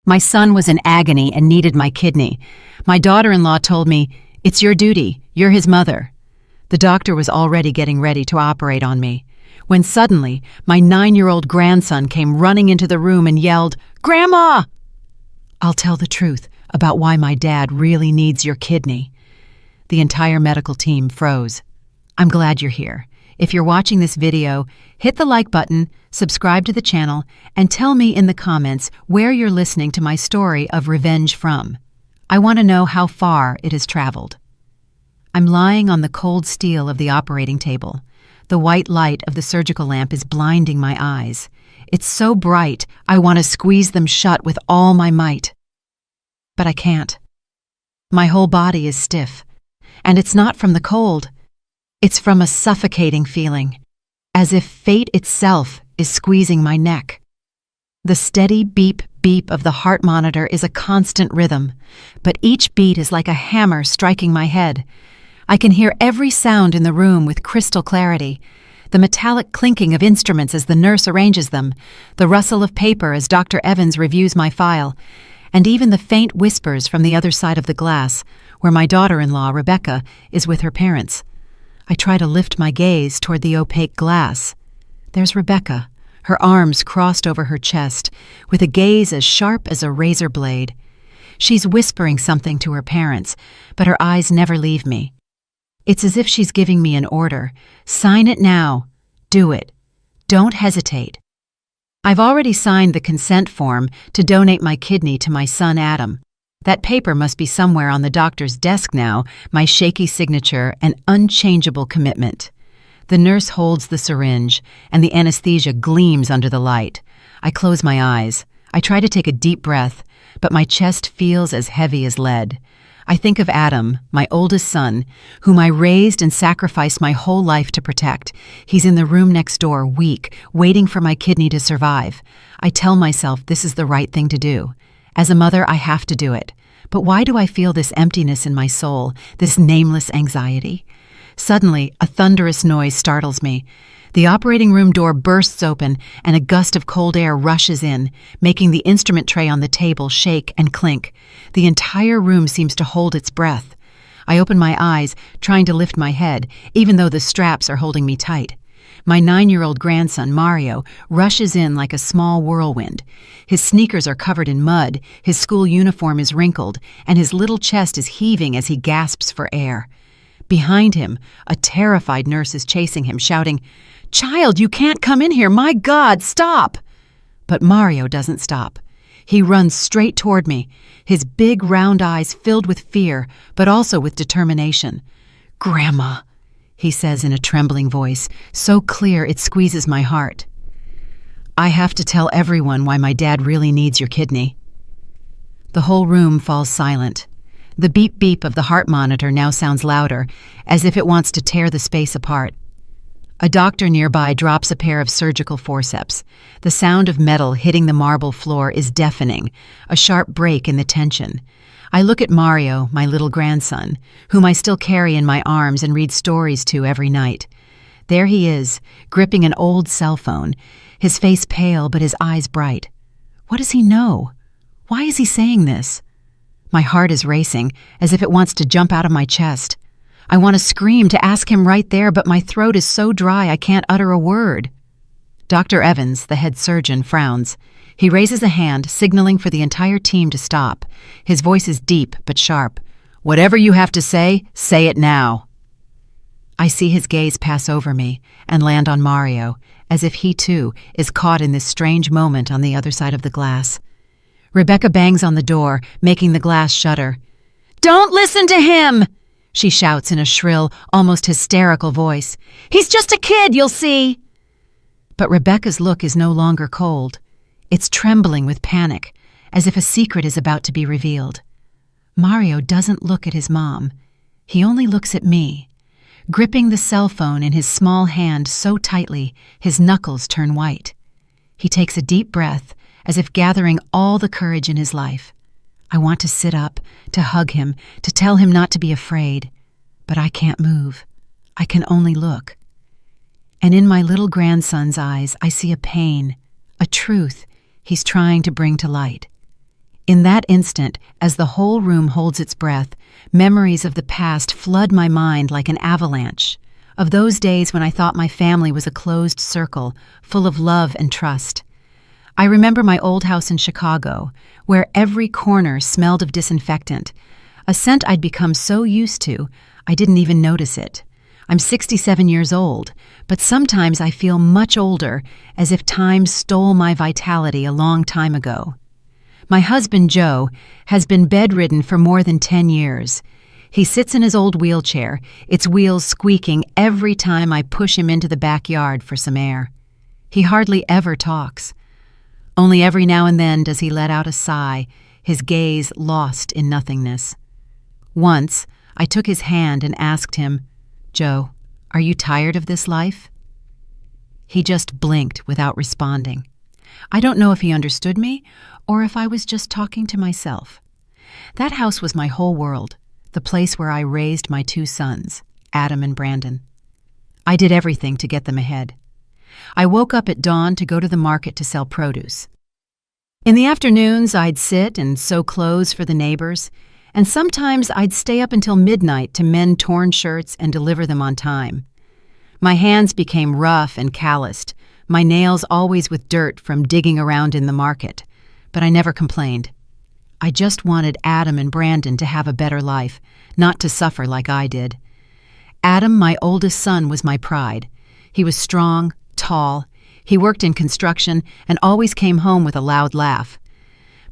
My son was in agony and needed my kidney. My daughter-in-law told me, "It's your duty. You're his mother." The doctor was already getting ready to operate on me, when suddenly my 9-year-old grandson came running into the room and yelled, "Grandma!" I'll tell the truth about why my dad really needs your kidney. The entire medical team froze. I'm glad you're here. If you're watching this video, hit the like button, subscribe to the channel, and tell me in the comments where you're listening to my story of revenge from. I want to know how far it has traveled. I'm lying on the cold steel of the operating table. The white light of the surgical lamp is blinding my eyes. It's so bright, I want to squeeze them shut with all my might. But I can't. My whole body is stiff. And it's not from the cold. It's from a suffocating feeling, as if fate itself is squeezing my neck. The steady beep, beep of the heart monitor is a constant rhythm, but each beat is like a hammer striking my head. I can hear every sound in the room with crystal clarity. The metallic clinking of instruments as the nurse arranges them, the rustle of paper as Dr. Evans reviews my file, and even the faint whispers from the other side of the glass, where my daughter-in-law, Rebecca, is with her parents. I try to lift my gaze toward the opaque glass. There's Rebecca, her arms crossed over her chest, with a gaze as sharp as a razor blade. She's whispering something to her parents, but her eyes never leave me. It's as if she's giving me an order. Sign it now. Do it. Don't hesitate. I've already signed the consent form to donate my kidney to my son Adam. That paper must be somewhere on the doctor's desk now, my shaky signature and unchangeable commitment. The nurse holds the syringe, and the anesthesia gleams under the light. I close my eyes. I try to take a deep breath, but my chest feels as heavy as lead. I think of Adam, my oldest son, whom I raised and sacrificed my whole life to protect. He's in the room next door, weak, waiting for my kidney to survive. I tell myself this is the right thing to do. As a mother, I have to do it. But why do I feel this emptiness in my soul, this nameless anxiety? Suddenly, a thunderous noise startles me. The operating room door bursts open, and a gust of cold air rushes in, making the instrument tray on the table shake and clink. The entire room seems to hold its breath. I open my eyes, trying to lift my head, even though the straps are holding me tight. My 9-year-old grandson, Mario, rushes in like a small whirlwind. His sneakers are covered in mud, his school uniform is wrinkled, and his little chest is heaving as he gasps for air. Behind him, a terrified nurse is chasing him, shouting, "Child, you can't come in here! My God, stop!" But Mario doesn't stop. He runs straight toward me, his big round eyes filled with fear, but also with determination. "Grandma," he says in a trembling voice, so clear it squeezes my heart. I have to tell everyone why my dad really needs your kidney. The whole room falls silent. The beep-beep of the heart monitor now sounds louder, as if it wants to tear the space apart. A doctor nearby drops a pair of surgical forceps. The sound of metal hitting the marble floor is deafening, a sharp break in the tension. I look at Mario, my little grandson, whom I still carry in my arms and read stories to every night. There he is, gripping an old cell phone, his face pale but his eyes bright. What does he know? Why is he saying this? My heart is racing, as if it wants to jump out of my chest. I want to scream to ask him right there, but my throat is so dry I can't utter a word. Dr. Evans, the head surgeon, frowns. He raises a hand, signaling for the entire team to stop. His voice is deep but sharp. "Whatever you have to say it now." I see his gaze pass over me and land on Mario, as if he too is caught in this strange moment on the other side of the glass. Rebecca bangs on the door, making the glass shudder. "Don't listen to him!" she shouts in a shrill, almost hysterical voice. "He's just a kid, you'll see!" But Rebecca's look is no longer cold. It's trembling with panic, as if a secret is about to be revealed. Mario doesn't look at his mom. He only looks at me. Gripping the cell phone in his small hand so tightly, his knuckles turn white. He takes a deep breath, as if gathering all the courage in his life. I want to sit up, to hug him, to tell him not to be afraid. But I can't move. I can only look. And in my little grandson's eyes, I see a pain, a truth he's trying to bring to light. In that instant, as the whole room holds its breath, memories of the past flood my mind like an avalanche, of those days when I thought my family was a closed circle, full of love and trust. I remember my old house in Chicago, where every corner smelled of disinfectant, a scent I'd become so used to, I didn't even notice it. I'm 67 years old, but sometimes I feel much older, as if time stole my vitality a long time ago. My husband, Joe, has been bedridden for more than 10 years. He sits in his old wheelchair, its wheels squeaking every time I push him into the backyard for some air. He hardly ever talks. Only every now and then does he let out a sigh, his gaze lost in nothingness. Once, I took his hand and asked him, "Joe, are you tired of this life?" He just blinked without responding. I don't know if he understood me or if I was just talking to myself. That house was my whole world, the place where I raised my 2 sons, Adam and Brandon. I did everything to get them ahead. I woke up at dawn to go to the market to sell produce. In the afternoons, I'd sit and sew clothes for the neighbors, and sometimes I'd stay up until midnight to mend torn shirts and deliver them on time. My hands became rough and calloused, my nails always with dirt from digging around in the market, but I never complained. I just wanted Adam and Brandon to have a better life, not to suffer like I did. Adam, my oldest son, was my pride. He was strong, tall, he worked in construction and always came home with a loud laugh.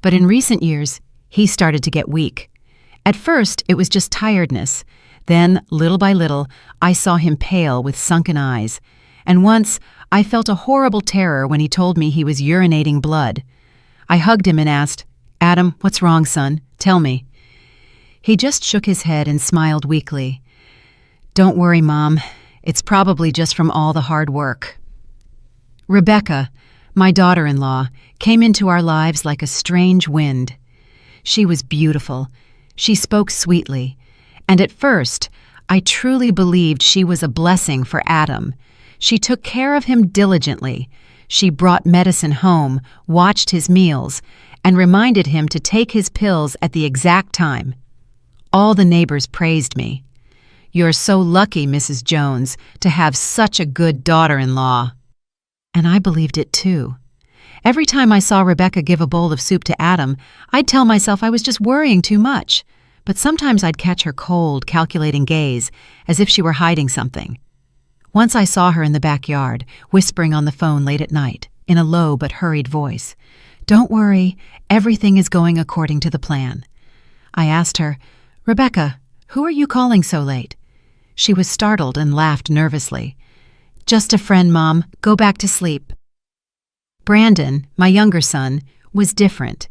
But in recent years, he started to get weak. At first, it was just tiredness. Then, little by little, I saw him pale with sunken eyes. And once, I felt a horrible terror when he told me he was urinating blood. I hugged him and asked, "Adam, what's wrong, son? Tell me." He just shook his head and smiled weakly. "Don't worry, Mom. It's probably just from all the hard work." Rebecca, my daughter-in-law, came into our lives like a strange wind. She was beautiful. She spoke sweetly. And at first, I truly believed she was a blessing for Adam. She took care of him diligently. She brought medicine home, watched his meals, and reminded him to take his pills at the exact time. All the neighbors praised me. "You're so lucky, Mrs. Jones, to have such a good daughter-in-law." And I believed it too. Every time I saw Rebecca give a bowl of soup to Adam, I'd tell myself I was just worrying too much. But sometimes I'd catch her cold, calculating gaze, as if she were hiding something. Once I saw her in the backyard, whispering on the phone late at night, in a low but hurried voice. "Don't worry, everything is going according to the plan." I asked her, "Rebecca, who are you calling so late?" She was startled and laughed nervously. "Just a friend, Mom. Go back to sleep." Brandon, my younger son, was different.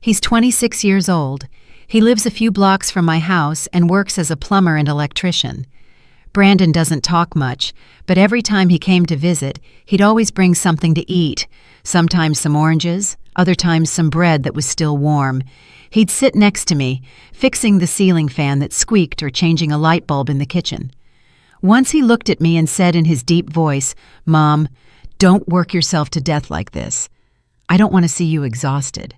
He's 26 years old. He lives a few blocks from my house and works as a plumber and electrician. Brandon doesn't talk much, but every time he came to visit, he'd always bring something to eat, sometimes some oranges, other times some bread that was still warm. He'd sit next to me, fixing the ceiling fan that squeaked or changing a light bulb in the kitchen. Once he looked at me and said in his deep voice, "Mom, don't work yourself to death like this. I don't want to see you exhausted."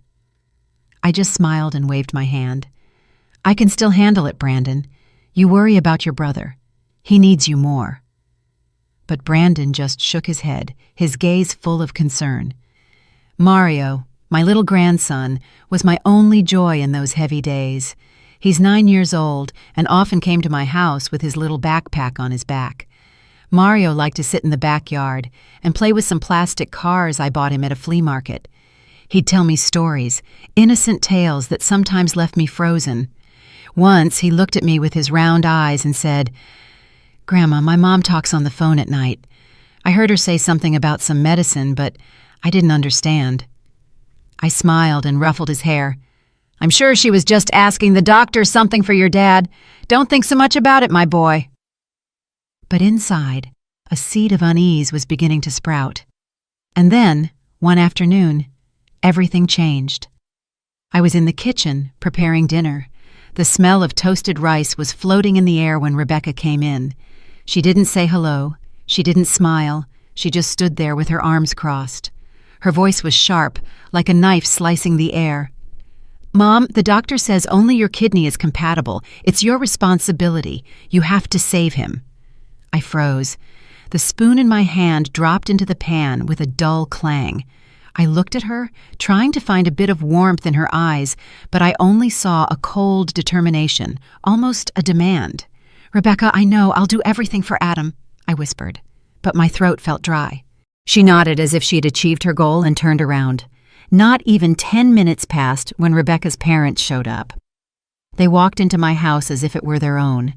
I just smiled and waved my hand. "I can still handle it, Brandon. You worry about your brother. He needs you more." But Brandon just shook his head, his gaze full of concern. Mario, my little grandson, was my only joy in those heavy days. He's 9 years old and often came to my house with his little backpack on his back. Mario liked to sit in the backyard and play with some plastic cars I bought him at a flea market. He'd tell me stories, innocent tales that sometimes left me frozen. Once he looked at me with his round eyes and said, "Grandma, my mom talks on the phone at night. I heard her say something about some medicine, but I didn't understand." I smiled and ruffled his hair. "I'm sure she was just asking the doctor something for your dad. Don't think so much about it, my boy." But inside, a seed of unease was beginning to sprout. And then, one afternoon, everything changed. I was in the kitchen, preparing dinner. The smell of toasted rice was floating in the air when Rebecca came in. She didn't say hello. She didn't smile. She just stood there with her arms crossed. Her voice was sharp, like a knife slicing the air. "Mom, the doctor says only your kidney is compatible. It's your responsibility. You have to save him." I froze. The spoon in my hand dropped into the pan with a dull clang. I looked at her, trying to find a bit of warmth in her eyes, but I only saw a cold determination, almost a demand. "Rebecca, I know, I'll do everything for Adam," I whispered, but my throat felt dry. She nodded as if she had achieved her goal and turned around. Not even 10 minutes passed when Rebecca's parents showed up. They walked into my house as if it were their own.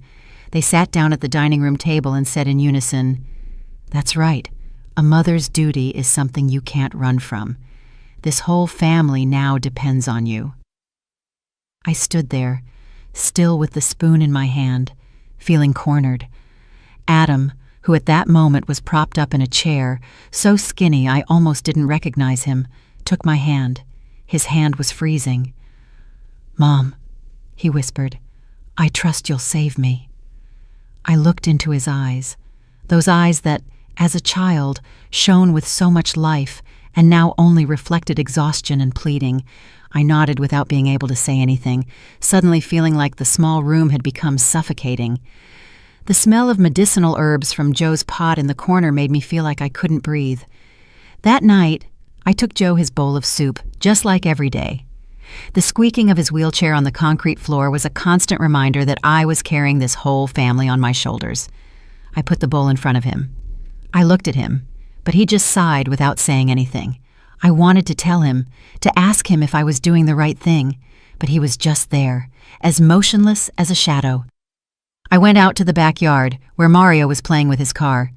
They sat down at the dining room table and said in unison, "That's right. A mother's duty is something you can't run from. This whole family now depends on you." I stood there, still with the spoon in my hand, feeling cornered. Adam, who at that moment was propped up in a chair, so skinny I almost didn't recognize him, took my hand. His hand was freezing. "Mom," he whispered, "I trust you'll save me." I looked into his eyes, those eyes that, as a child, shone with so much life and now only reflected exhaustion and pleading. I nodded without being able to say anything, suddenly feeling like the small room had become suffocating. The smell of medicinal herbs from Joe's pot in the corner made me feel like I couldn't breathe. That night, I took Joe his bowl of soup, just like every day. The squeaking of his wheelchair on the concrete floor was a constant reminder that I was carrying this whole family on my shoulders. I put the bowl in front of him. I looked at him, but he just sighed without saying anything. I wanted to tell him, to ask him if I was doing the right thing, but he was just there, as motionless as a shadow. I went out to the backyard, where Mario was playing with his car.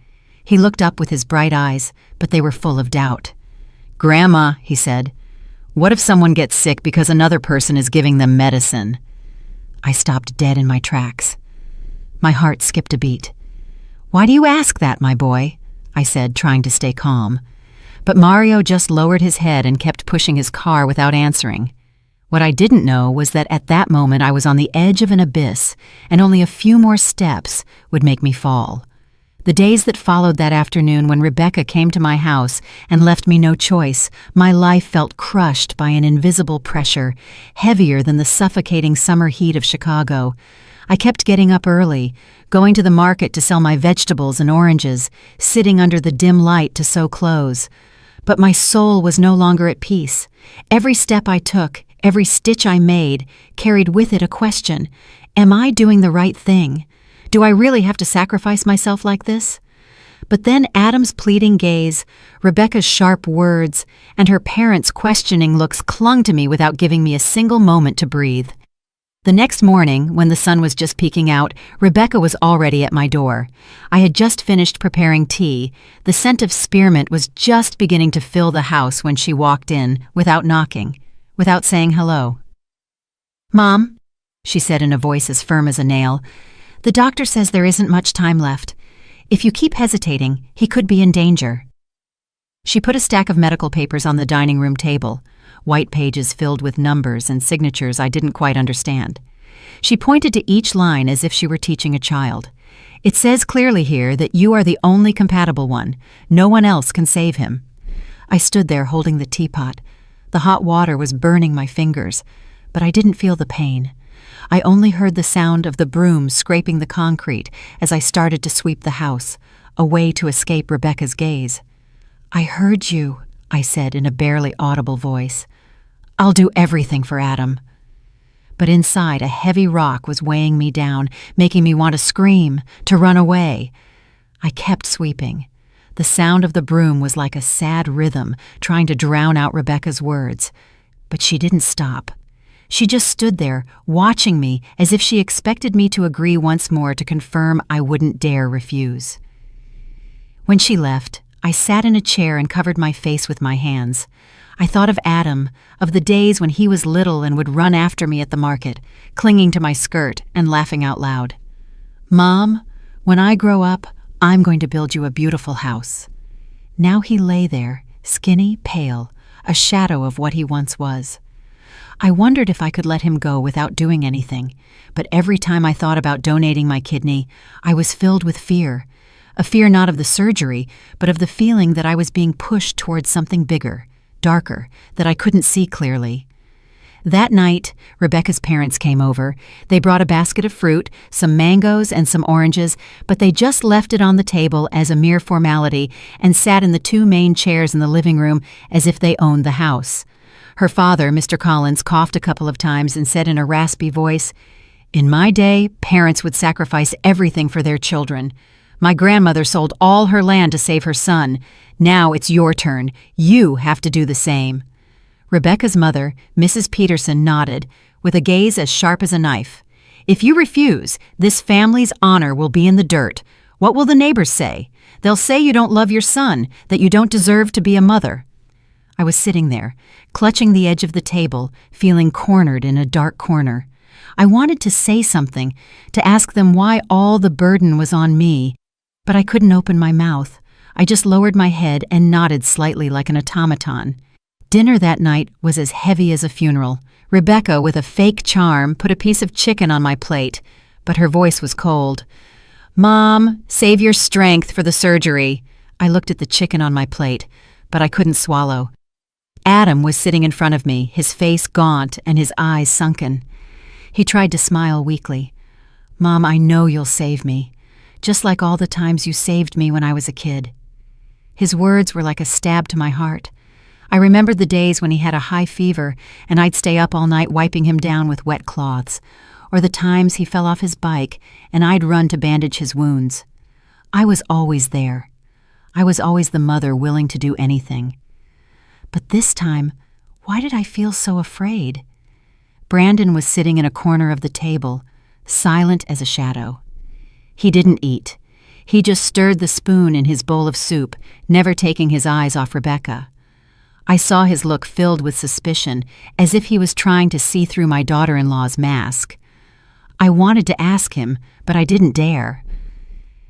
He looked up with his bright eyes, but they were full of doubt. "Grandma," he said, "what if someone gets sick because another person is giving them medicine?" I stopped dead in my tracks. My heart skipped a beat. "Why do you ask that, my boy?" I said, trying to stay calm. But Mario just lowered his head and kept pushing his car without answering. What I didn't know was that at that moment I was on the edge of an abyss, and only a few more steps would make me fall. The days that followed that afternoon when Rebecca came to my house and left me no choice, my life felt crushed by an invisible pressure, heavier than the suffocating summer heat of Chicago. I kept getting up early, going to the market to sell my vegetables and oranges, sitting under the dim light to sew clothes. But my soul was no longer at peace. Every step I took, every stitch I made, carried with it a question. Am I doing the right thing? Do I really have to sacrifice myself like this? But then Adam's pleading gaze, Rebecca's sharp words, and her parents' questioning looks clung to me without giving me a single moment to breathe. The next morning, when the sun was just peeking out, Rebecca was already at my door. I had just finished preparing tea. The scent of spearmint was just beginning to fill the house when she walked in, without knocking, without saying hello. "Mom," she said in a voice as firm as a nail, "the doctor says there isn't much time left. If you keep hesitating, he could be in danger." She put a stack of medical papers on the dining room table, white pages filled with numbers and signatures I didn't quite understand. She pointed to each line as if she were teaching a child. "It says clearly here that you are the only compatible one. No one else can save him." I stood there holding the teapot. The hot water was burning my fingers, but I didn't feel the pain. I only heard the sound of the broom scraping the concrete as I started to sweep the house, a way to escape Rebecca's gaze. "I heard you," I said in a barely audible voice. "I'll do everything for Adam." But inside, a heavy rock was weighing me down, making me want to scream, to run away. I kept sweeping. The sound of the broom was like a sad rhythm, trying to drown out Rebecca's words. But she didn't stop. She just stood there, watching me as if she expected me to agree once more to confirm I wouldn't dare refuse. When she left, I sat in a chair and covered my face with my hands. I thought of Adam, of the days when he was little and would run after me at the market, clinging to my skirt and laughing out loud. "Mom, when I grow up, I'm going to build you a beautiful house." Now he lay there, skinny, pale, a shadow of what he once was. I wondered if I could let him go without doing anything, but every time I thought about donating my kidney, I was filled with fear. A fear not of the surgery, but of the feeling that I was being pushed towards something bigger, darker, that I couldn't see clearly. That night, Rebecca's parents came over. They brought a basket of fruit, some mangoes and some oranges, but they just left it on the table as a mere formality and sat in the two main chairs in the living room as if they owned the house. Her father, Mr. Collins, coughed a couple of times and said in a raspy voice, "In my day, parents would sacrifice everything for their children. My grandmother sold all her land to save her son. Now it's your turn. You have to do the same." Rebecca's mother, Mrs. Peterson, nodded, with a gaze as sharp as a knife. "If you refuse, this family's honor will be in the dirt. What will the neighbors say? They'll say you don't love your son, that you don't deserve to be a mother." I was sitting there, clutching the edge of the table, feeling cornered in a dark corner. I wanted to say something, to ask them why all the burden was on me, but I couldn't open my mouth. I just lowered my head and nodded slightly like an automaton. Dinner that night was as heavy as a funeral. Rebecca, with a fake charm, put a piece of chicken on my plate, but her voice was cold. "Mom, save your strength for the surgery." I looked at the chicken on my plate, but I couldn't swallow. Adam was sitting in front of me, his face gaunt and his eyes sunken. He tried to smile weakly. "Mom, I know you'll save me, just like all the times you saved me when I was a kid." His words were like a stab to my heart. I remembered the days when he had a high fever and I'd stay up all night wiping him down with wet cloths, or the times he fell off his bike and I'd run to bandage his wounds. I was always there. I was always the mother willing to do anything. But this time, why did I feel so afraid? Brandon was sitting in a corner of the table, silent as a shadow. He didn't eat. He just stirred the spoon in his bowl of soup, never taking his eyes off Rebecca. I saw his look filled with suspicion, as if he was trying to see through my daughter-in-law's mask. I wanted to ask him, but I didn't dare.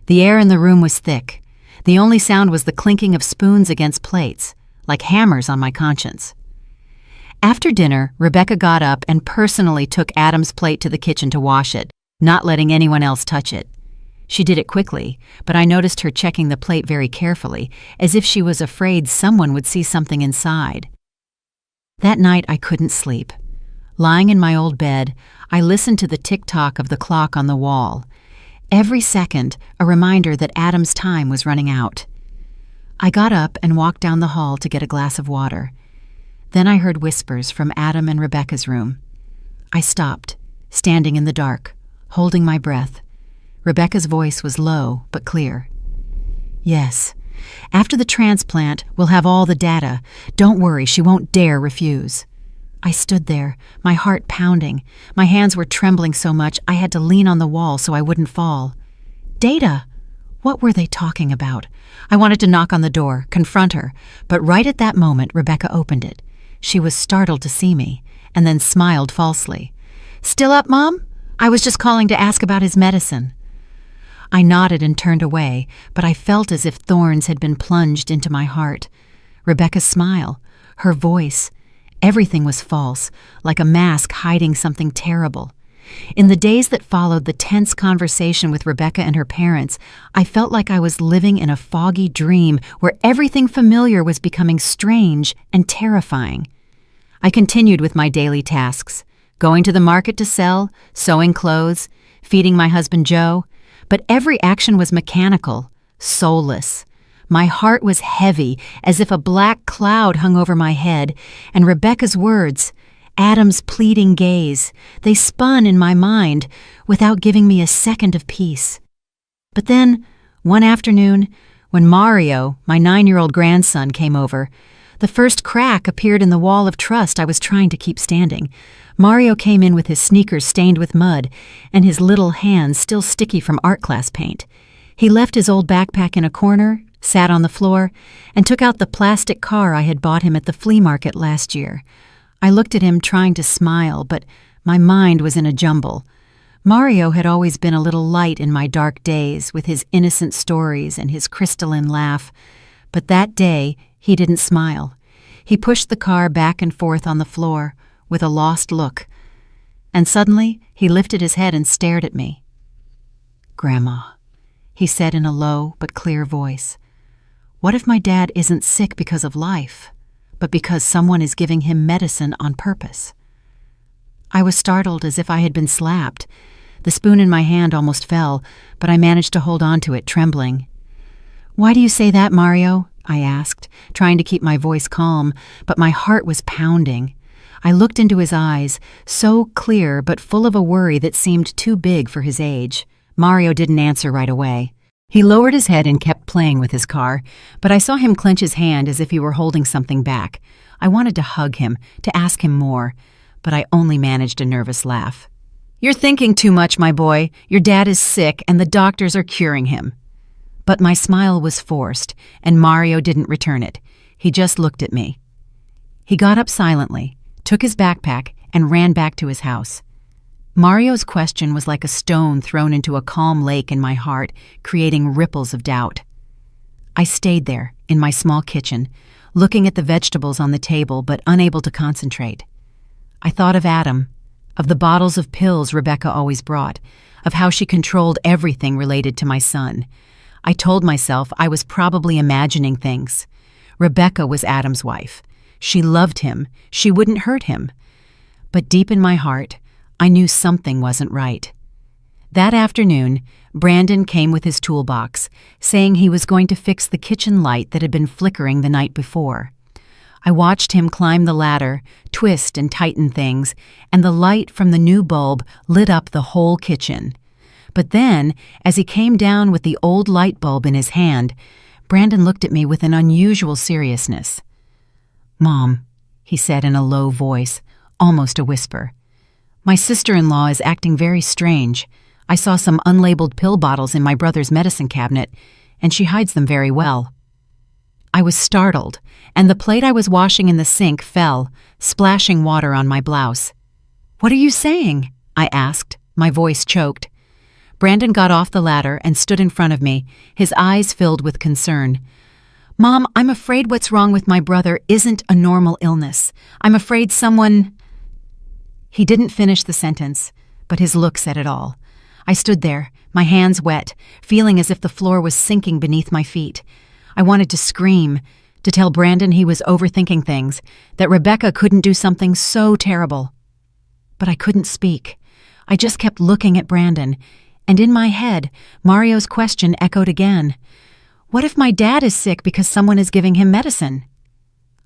The air in the room was thick. The only sound was the clinking of spoons against plates, like hammers on my conscience. After dinner, Rebecca got up and personally took Adam's plate to the kitchen to wash it, not letting anyone else touch it. She did it quickly, but I noticed her checking the plate very carefully, as if she was afraid someone would see something inside. That night I couldn't sleep. Lying in my old bed, I listened to the tick-tock of the clock on the wall. Every second, a reminder that Adam's time was running out. I got up and walked down the hall to get a glass of water. Then I heard whispers from Adam and Rebecca's room. I stopped, standing in the dark, holding my breath. Rebecca's voice was low but clear. "Yes. After the transplant, we'll have all the data. Don't worry, she won't dare refuse." I stood there, my heart pounding. My hands were trembling so much I had to lean on the wall so I wouldn't fall. Data! What were they talking about? I wanted to knock on the door, confront her, but right at that moment Rebecca opened it. She was startled to see me, and then smiled falsely. "Still up, Mom? I was just calling to ask about his medicine." I nodded and turned away, but I felt as if thorns had been plunged into my heart. Rebecca's smile, her voice, everything was false, like a mask hiding something terrible. In the days that followed the tense conversation with Rebecca and her parents, I felt like I was living in a foggy dream where everything familiar was becoming strange and terrifying. I continued with my daily tasks, going to the market to sell, sewing clothes, feeding my husband Joe, but every action was mechanical, soulless. My heart was heavy, as if a black cloud hung over my head, and Rebecca's words, Adam's pleading gaze, they spun in my mind without giving me a second of peace. But then, one afternoon, when Mario, my 9-year-old grandson, came over, the first crack appeared in the wall of trust I was trying to keep standing. Mario came in with his sneakers stained with mud and his little hands still sticky from art class paint. He left his old backpack in a corner, sat on the floor, and took out the plastic car I had bought him at the flea market last year. I looked at him trying to smile, but my mind was in a jumble. Mario had always been a little light in my dark days with his innocent stories and his crystalline laugh, but that day he didn't smile. He pushed the car back and forth on the floor with a lost look, and suddenly he lifted his head and stared at me. "Grandma," he said in a low but clear voice, "what if my dad isn't sick because of life, but because someone is giving him medicine on purpose?" I was startled as if I had been slapped. The spoon in my hand almost fell, but I managed to hold on to it, trembling. "Why do you say that, Mario?" I asked, trying to keep my voice calm, but my heart was pounding. I looked into his eyes, so clear but full of a worry that seemed too big for his age. Mario didn't answer right away. He lowered his head and kept playing with his car, but I saw him clench his hand as if he were holding something back. I wanted to hug him, to ask him more, but I only managed a nervous laugh. "You're thinking too much, my boy. Your dad is sick and the doctors are curing him." But my smile was forced, and Mario didn't return it. He just looked at me. He got up silently, took his backpack, and ran back to his house. Mario's question was like a stone thrown into a calm lake in my heart, creating ripples of doubt. I stayed there, in my small kitchen, looking at the vegetables on the table but unable to concentrate. I thought of Adam, of the bottles of pills Rebecca always brought, of how she controlled everything related to my son. I told myself I was probably imagining things. Rebecca was Adam's wife. She loved him. She wouldn't hurt him. But deep in my heart, I knew something wasn't right. That afternoon, Brandon came with his toolbox, saying he was going to fix the kitchen light that had been flickering the night before. I watched him climb the ladder, twist and tighten things, and the light from the new bulb lit up the whole kitchen. But then, as he came down with the old light bulb in his hand, Brandon looked at me with an unusual seriousness. "Mom," he said in a low voice, almost a whisper, "my sister-in-law is acting very strange. I saw some unlabeled pill bottles in my brother's medicine cabinet, and she hides them very well." I was startled, and the plate I was washing in the sink fell, splashing water on my blouse. "What are you saying?" I asked, my voice choked. Brandon got off the ladder and stood in front of me, his eyes filled with concern. "Mom, I'm afraid what's wrong with my brother isn't a normal illness. I'm afraid someone—" He didn't finish the sentence, but his look said it all. I stood there, my hands wet, feeling as if the floor was sinking beneath my feet. I wanted to scream, to tell Brandon he was overthinking things, that Rebecca couldn't do something so terrible. But I couldn't speak. I just kept looking at Brandon, and in my head, Mario's question echoed again. What if my dad is sick because someone is giving him medicine?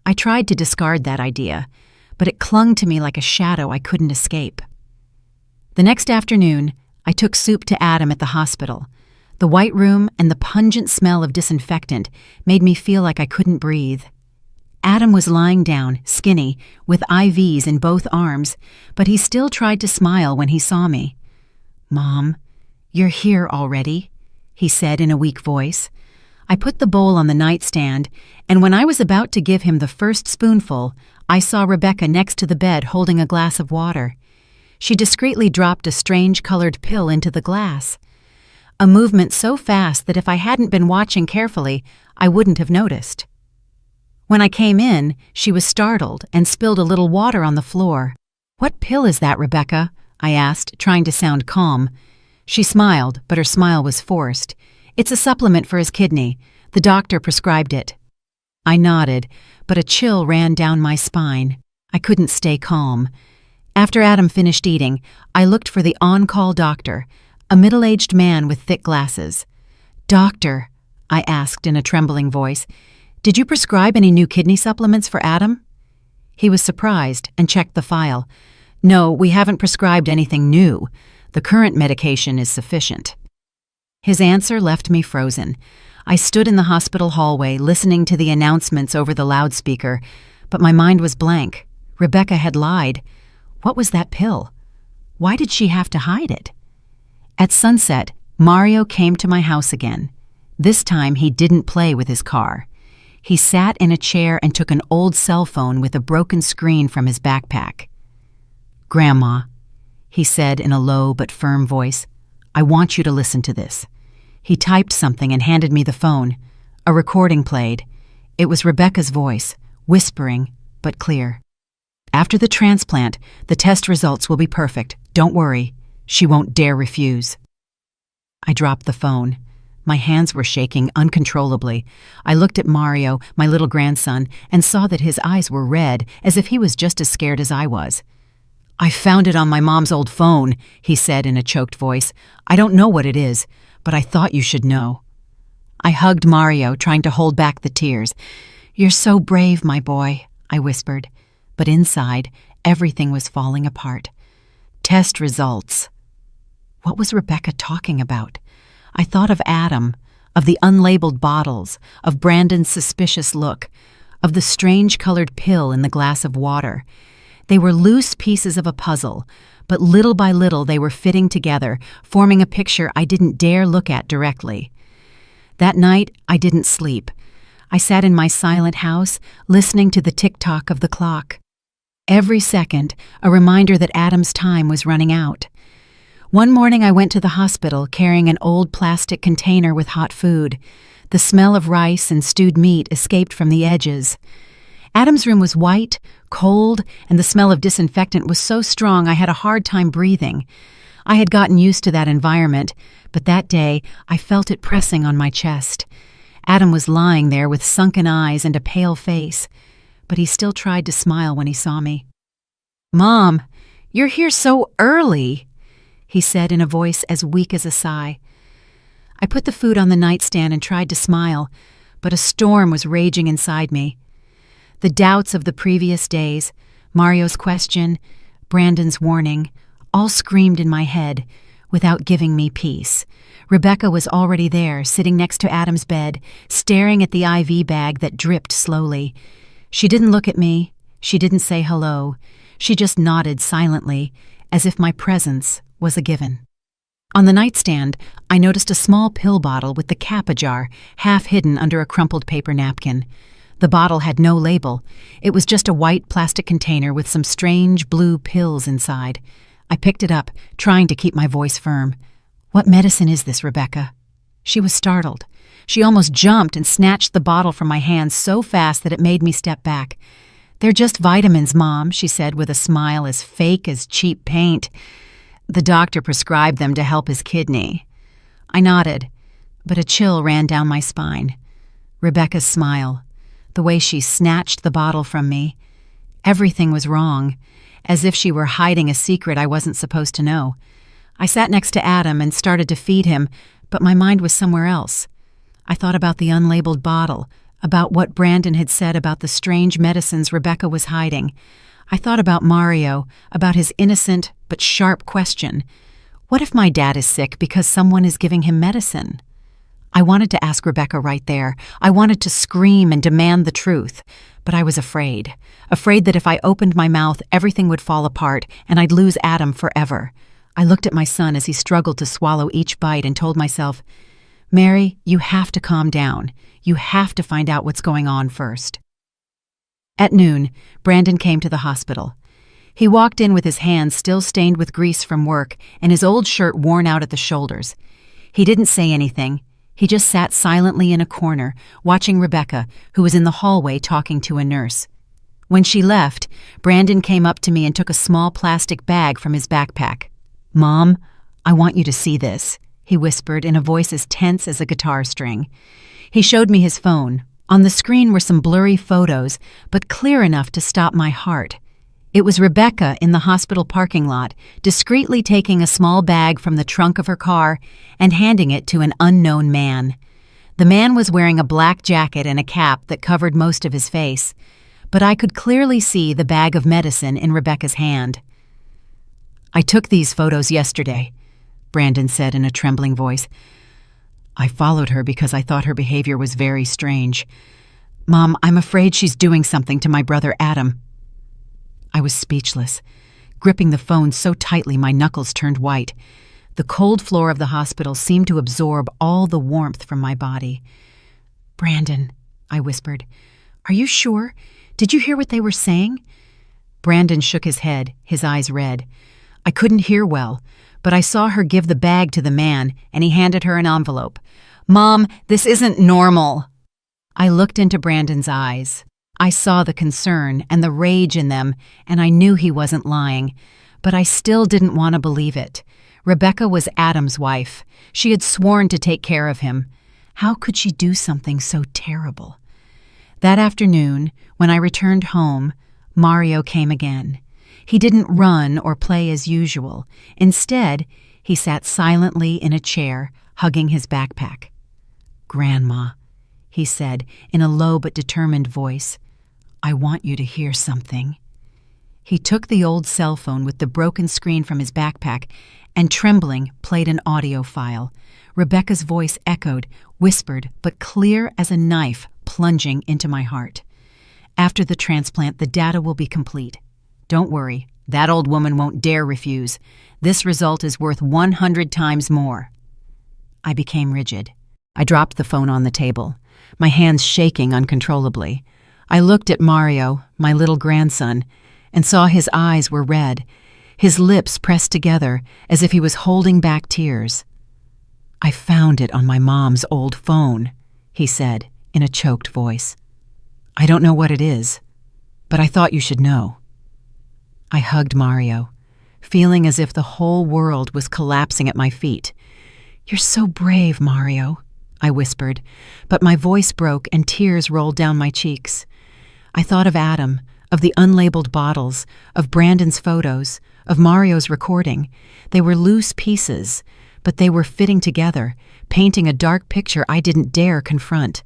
I tried to discard that idea, but it clung to me like a shadow I couldn't escape. The next afternoon, I took Soup to Adam at the hospital. The white room and the pungent smell of disinfectant made me feel like I couldn't breathe. Adam was lying down, skinny, with IVs in both arms, but he still tried to smile when he saw me. "Mom, you're here already," he said in a weak voice. I put the bowl on the nightstand, and when I was about to give him the first spoonful, I saw Rebecca next to the bed holding a glass of water. She discreetly dropped a strange-colored pill into the glass. A movement so fast that if I hadn't been watching carefully, I wouldn't have noticed. When I came in, she was startled and spilled a little water on the floor. "What pill is that, Rebecca?" I asked, trying to sound calm. She smiled, but her smile was forced. "It's a supplement for his kidney. The doctor prescribed it." I nodded, but a chill ran down my spine. I couldn't stay calm. After Adam finished eating, I looked for the on-call doctor, a middle-aged man with thick glasses. "Doctor," I asked in a trembling voice, "did you prescribe any new kidney supplements for Adam?" He was surprised and checked the file. "No, we haven't prescribed anything new. The current medication is sufficient." His answer left me frozen. I stood in the hospital hallway listening to the announcements over the loudspeaker, but my mind was blank. Rebecca had lied. What was that pill? Why did she have to hide it? At sunset, Mario came to my house again. This time he didn't play with his car. He sat in a chair and took an old cell phone with a broken screen from his backpack. "Grandma," he said in a low but firm voice, "I want you to listen to this." He typed something and handed me the phone. A recording played. It was Rebecca's voice, whispering but clear. "After the transplant, the test results will be perfect. Don't worry. She won't dare refuse." I dropped the phone. My hands were shaking uncontrollably. I looked at Mario, my little grandson, and saw that his eyes were red, as if he was just as scared as I was. "I found it on my mom's old phone," he said in a choked voice. "I don't know what it is, but I thought you should know." I hugged Mario, trying to hold back the tears. "You're so brave, my boy," I whispered. But inside, everything was falling apart. Test results. What was Rebecca talking about? I thought of Adam, of the unlabeled bottles, of Brandon's suspicious look, of the strange-colored pill in the glass of water. They were loose pieces of a puzzle, but little by little they were fitting together, forming a picture I didn't dare look at directly. That night, I didn't sleep. I sat in my silent house, listening to the tick-tock of the clock. Every second, a reminder that Adam's time was running out. One morning I went to the hospital carrying an old plastic container with hot food. The smell of rice and stewed meat escaped from the edges. Adam's room was white, cold, and the smell of disinfectant was so strong I had a hard time breathing. I had gotten used to that environment, but that day I felt it pressing on my chest. Adam was lying there with sunken eyes and a pale face, but he still tried to smile when he saw me. "Mom, you're here so early," he said in a voice as weak as a sigh. I put the food on the nightstand and tried to smile, but a storm was raging inside me. The doubts of the previous days, Mario's question, Brandon's warning, all screamed in my head without giving me peace. Rebecca was already there, sitting next to Adam's bed, staring at the IV bag that dripped slowly. She didn't look at me. She didn't say hello. She just nodded silently, as if my presence was a given. On the nightstand, I noticed a small pill bottle with the cap ajar, half hidden under a crumpled paper napkin. The bottle had no label. It was just a white plastic container with some strange blue pills inside. I picked it up, trying to keep my voice firm. "What medicine is this, Rebecca?" She was startled. She almost jumped and snatched the bottle from my hands so fast that it made me step back. "They're just vitamins, Mom," she said with a smile as fake as cheap paint. "The doctor prescribed them to help his kidney." I nodded, but a chill ran down my spine. Rebecca's smile, the way she snatched the bottle from me. Everything was wrong, as if she were hiding a secret I wasn't supposed to know. I sat next to Adam and started to feed him, but my mind was somewhere else. I thought about the unlabeled bottle, about what Brandon had said about the strange medicines Rebecca was hiding. I thought about Mario, about his innocent but sharp question. What if my dad is sick because someone is giving him medicine? I wanted to ask Rebecca right there. I wanted to scream and demand the truth, but I was afraid that if I opened my mouth, everything would fall apart and I'd lose Adam forever. I looked at my son as he struggled to swallow each bite and told myself, "Mary, you have to calm down. You have to find out what's going on first." At noon, Brandon came to the hospital. He walked in with his hands still stained with grease from work and his old shirt worn out at the shoulders. He didn't say anything. He just sat silently in a corner, watching Rebecca, who was in the hallway talking to a nurse. When she left, Brandon came up to me and took a small plastic bag from his backpack. "Mom, I want you to see this," he whispered in a voice as tense as a guitar string. He showed me his phone. On the screen were some blurry photos, but clear enough to stop my heart. It was Rebecca in the hospital parking lot, discreetly taking a small bag from the trunk of her car and handing it to an unknown man. The man was wearing a black jacket and a cap that covered most of his face, but I could clearly see the bag of medicine in Rebecca's hand. "I took these photos yesterday," Brandon said in a trembling voice. "I followed her because I thought her behavior was very strange. Mom, I'm afraid she's doing something to my brother Adam." I was speechless, gripping the phone so tightly my knuckles turned white. The cold floor of the hospital seemed to absorb all the warmth from my body. "Brandon," I whispered, "are you sure? Did you hear what they were saying?" Brandon shook his head, his eyes red. I couldn't hear well, but I saw her give the bag to the man, and he handed her an envelope. "Mom, this isn't normal." I looked into Brandon's eyes. I saw the concern and the rage in them, and I knew he wasn't lying, but I still didn't want to believe it. Rebecca was Adam's wife. She had sworn to take care of him. How could she do something so terrible? That afternoon, when I returned home, Mario came again. He didn't run or play as usual. Instead, he sat silently in a chair, hugging his backpack. "Grandma," he said in a low but determined voice, "I want you to hear something." He took the old cell phone with the broken screen from his backpack and, trembling, played an audio file. Rebecca's voice echoed, whispered, but clear as a knife plunging into my heart. "After the transplant, the data will be complete. Don't worry, that old woman won't dare refuse. This result is worth 100 times more." I became rigid. I dropped the phone on the table, my hands shaking uncontrollably. I looked at Mario, my little grandson, and saw his eyes were red, his lips pressed together as if he was holding back tears. "I found it on my mom's old phone," he said in a choked voice. "I don't know what it is, but I thought you should know." I hugged Mario, feeling as if the whole world was collapsing at my feet. "You're so brave, Mario," I whispered, but my voice broke and tears rolled down my cheeks. I thought of Adam, of the unlabeled bottles, of Brandon's photos, of Mario's recording. They were loose pieces, but they were fitting together, painting a dark picture I didn't dare confront.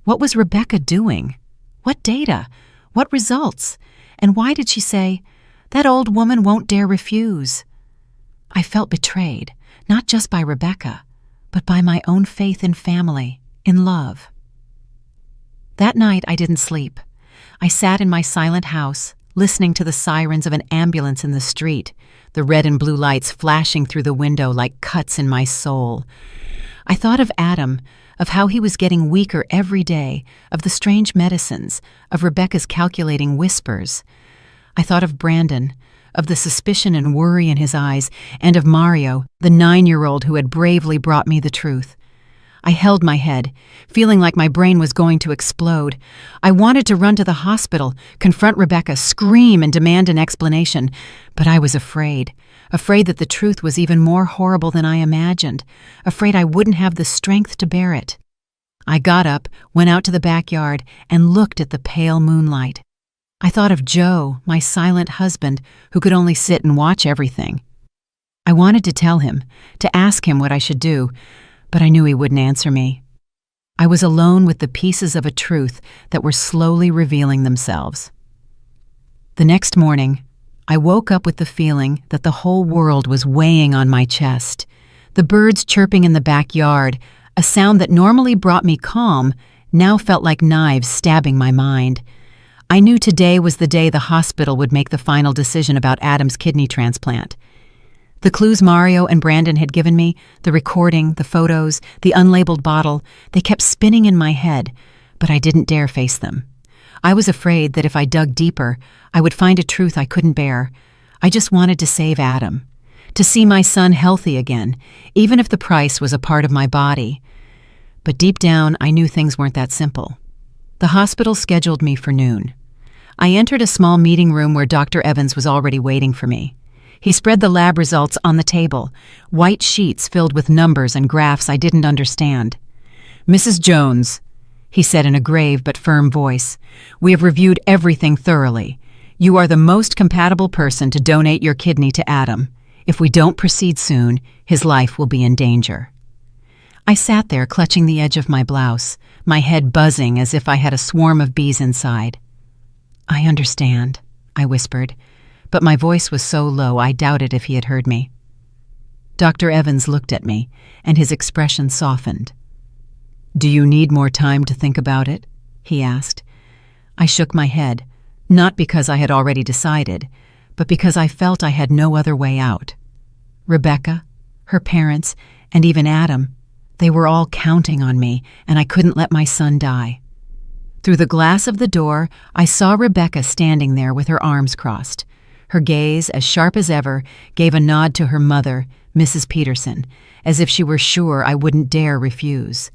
What was Rebecca doing? What data? What results? And why did she say, "That old woman won't dare refuse"? I felt betrayed, not just by Rebecca, but by my own faith in family, in love. That night I didn't sleep. I sat in my silent house, listening to the sirens of an ambulance in the street, the red and blue lights flashing through the window like cuts in my soul. I thought of Adam, of how he was getting weaker every day, of the strange medicines, of Rebecca's calculating whispers. I thought of Brandon, of the suspicion and worry in his eyes, and of Mario, the 9-year-old who had bravely brought me the truth. I held my head, feeling like my brain was going to explode. I wanted to run to the hospital, confront Rebecca, scream and demand an explanation, but I was afraid that the truth was even more horrible than I imagined, afraid I wouldn't have the strength to bear it. I got up, went out to the backyard, and looked at the pale moonlight. I thought of Joe, my silent husband, who could only sit and watch everything. I wanted to tell him, to ask him what I should do, but I knew he wouldn't answer me. I was alone with the pieces of a truth that were slowly revealing themselves. The next morning, I woke up with the feeling that the whole world was weighing on my chest. The birds chirping in the backyard, a sound that normally brought me calm, now felt like knives stabbing my mind. I knew today was the day the hospital would make the final decision about Adam's kidney transplant. The clues Mario and Brandon had given me, the recording, the photos, the unlabeled bottle, they kept spinning in my head, but I didn't dare face them. I was afraid that if I dug deeper, I would find a truth I couldn't bear. I just wanted to save Adam, to see my son healthy again, even if the price was a part of my body. But deep down, I knew things weren't that simple. The hospital scheduled me for noon. I entered a small meeting room where Dr. Evans was already waiting for me. He spread the lab results on the table, white sheets filled with numbers and graphs I didn't understand. "Mrs. Jones," he said in a grave but firm voice, "we have reviewed everything thoroughly. You are the most compatible person to donate your kidney to Adam. If we don't proceed soon, his life will be in danger." I sat there clutching the edge of my blouse, my head buzzing as if I had a swarm of bees inside. "I understand," I whispered, but my voice was so low I doubted if he had heard me. Dr. Evans looked at me, and his expression softened. "Do you need more time to think about it?" he asked. I shook my head, not because I had already decided, but because I felt I had no other way out. Rebecca, her parents, and even Adam, they were all counting on me, and I couldn't let my son die. Through the glass of the door, I saw Rebecca standing there with her arms crossed. Her gaze, as sharp as ever, gave a nod to her mother, Mrs. Peterson, as if she were sure I wouldn't dare refuse.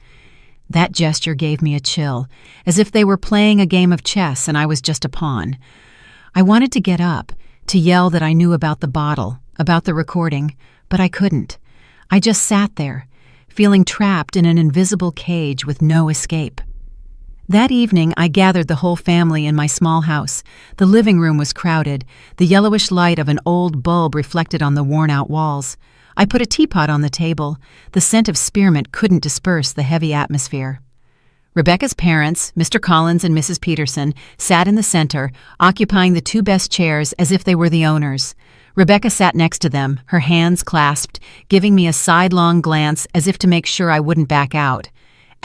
That gesture gave me a chill, as if they were playing a game of chess and I was just a pawn. I wanted to get up, to yell that I knew about the bottle, about the recording, but I couldn't. I just sat there, feeling trapped in an invisible cage with no escape. That evening, I gathered the whole family in my small house. The living room was crowded, the yellowish light of an old bulb reflected on the worn-out walls. I put a teapot on the table. The scent of spearmint couldn't disperse the heavy atmosphere. Rebecca's parents, Mr. Collins and Mrs. Peterson, sat in the center, occupying the two best chairs as if they were the owners. Rebecca sat next to them, her hands clasped, giving me a sidelong glance as if to make sure I wouldn't back out.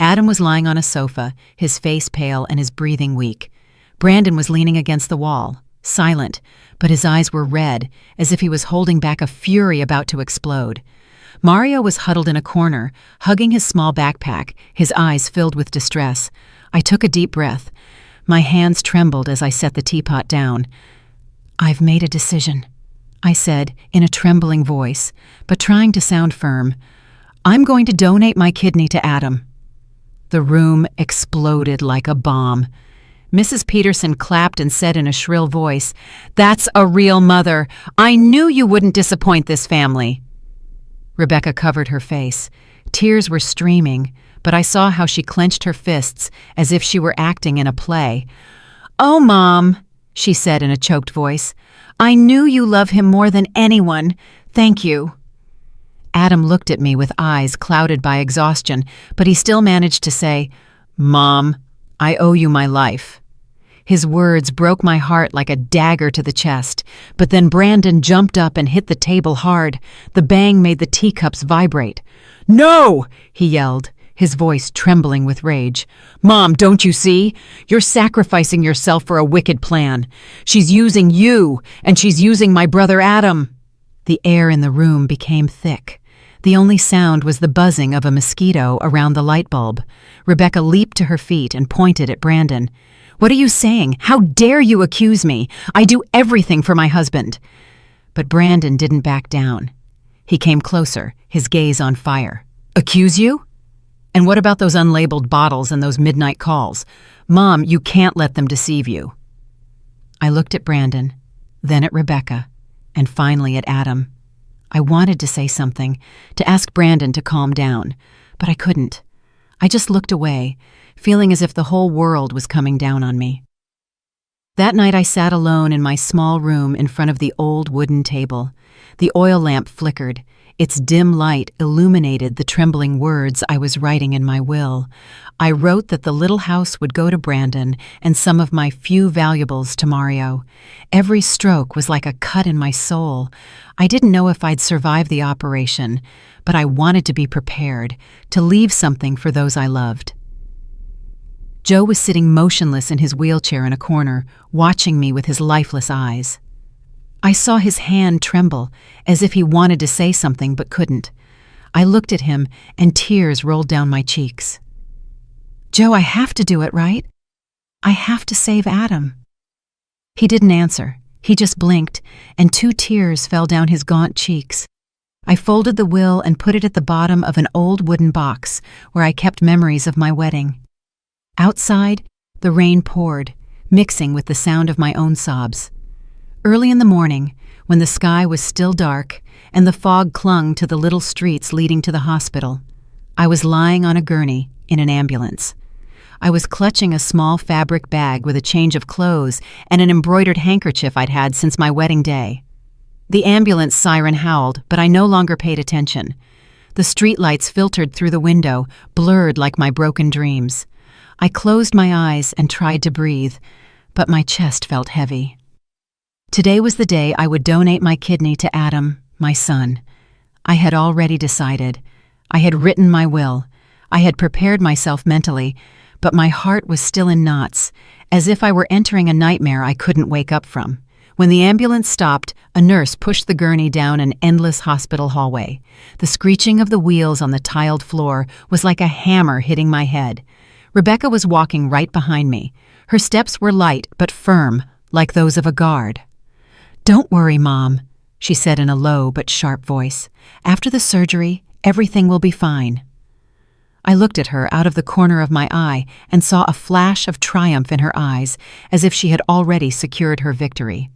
Adam was lying on a sofa, his face pale and his breathing weak. Brandon was leaning against the wall, silent, but his eyes were red, as if he was holding back a fury about to explode. Mario was huddled in a corner, hugging his small backpack, his eyes filled with distress. I took a deep breath. My hands trembled as I set the teapot down. "I've made a decision," I said in a trembling voice, but trying to sound firm. "I'm going to donate my kidney to Adam." The room exploded like a bomb. Mrs. Peterson clapped and said in a shrill voice, "That's a real mother. I knew you wouldn't disappoint this family." Rebecca covered her face. Tears were streaming, but I saw how she clenched her fists as if she were acting in a play. "Oh, Mom," she said in a choked voice, "I knew you love him more than anyone. Thank you." Adam looked at me with eyes clouded by exhaustion, but he still managed to say, "Mom, I owe you my life." His words broke my heart like a dagger to the chest, but then Brandon jumped up and hit the table hard. The bang made the teacups vibrate. "No!" he yelled, his voice trembling with rage. "Mom, don't you see? You're sacrificing yourself for a wicked plan. She's using you, and she's using my brother Adam." The air in the room became thick. The only sound was the buzzing of a mosquito around the light bulb. Rebecca leaped to her feet and pointed at Brandon. "What are you saying? How dare you accuse me? I do everything for my husband." But Brandon didn't back down. He came closer, his gaze on fire. "Accuse you? And what about those unlabeled bottles and those midnight calls? Mom, you can't let them deceive you." I looked at Brandon, then at Rebecca, and finally at Adam. I wanted to say something, to ask Brandon to calm down, but I couldn't. I just looked away, feeling as if the whole world was coming down on me. That night I sat alone in my small room in front of the old wooden table. The oil lamp flickered. Its dim light illuminated the trembling words I was writing in my will. I wrote that the little house would go to Brandon and some of my few valuables to Mario. Every stroke was like a cut in my soul. I didn't know if I'd survive the operation, but I wanted to be prepared, to leave something for those I loved. Joe was sitting motionless in his wheelchair in a corner, watching me with his lifeless eyes. I saw his hand tremble, as if he wanted to say something but couldn't. I looked at him, and tears rolled down my cheeks. "Joe, I have to do it, right? I have to save Adam." He didn't answer. He just blinked, and 2 tears fell down his gaunt cheeks. I folded the will and put it at the bottom of an old wooden box where I kept memories of my wedding. Outside, the rain poured, mixing with the sound of my own sobs. Early in the morning, when the sky was still dark and the fog clung to the little streets leading to the hospital, I was lying on a gurney in an ambulance. I was clutching a small fabric bag with a change of clothes and an embroidered handkerchief I'd had since my wedding day. The ambulance siren howled, but I no longer paid attention. The streetlights filtered through the window, blurred like my broken dreams. I closed my eyes and tried to breathe, but my chest felt heavy. Today was the day I would donate my kidney to Adam, my son. I had already decided. I had written my will. I had prepared myself mentally, but my heart was still in knots, as if I were entering a nightmare I couldn't wake up from. When the ambulance stopped, a nurse pushed the gurney down an endless hospital hallway. The screeching of the wheels on the tiled floor was like a hammer hitting my head. Rebecca was walking right behind me. Her steps were light but firm, like those of a guard. "Don't worry, Mom," she said in a low but sharp voice. "After the surgery, everything will be fine." I looked at her out of the corner of my eye and saw a flash of triumph in her eyes, as if she had already secured her victory.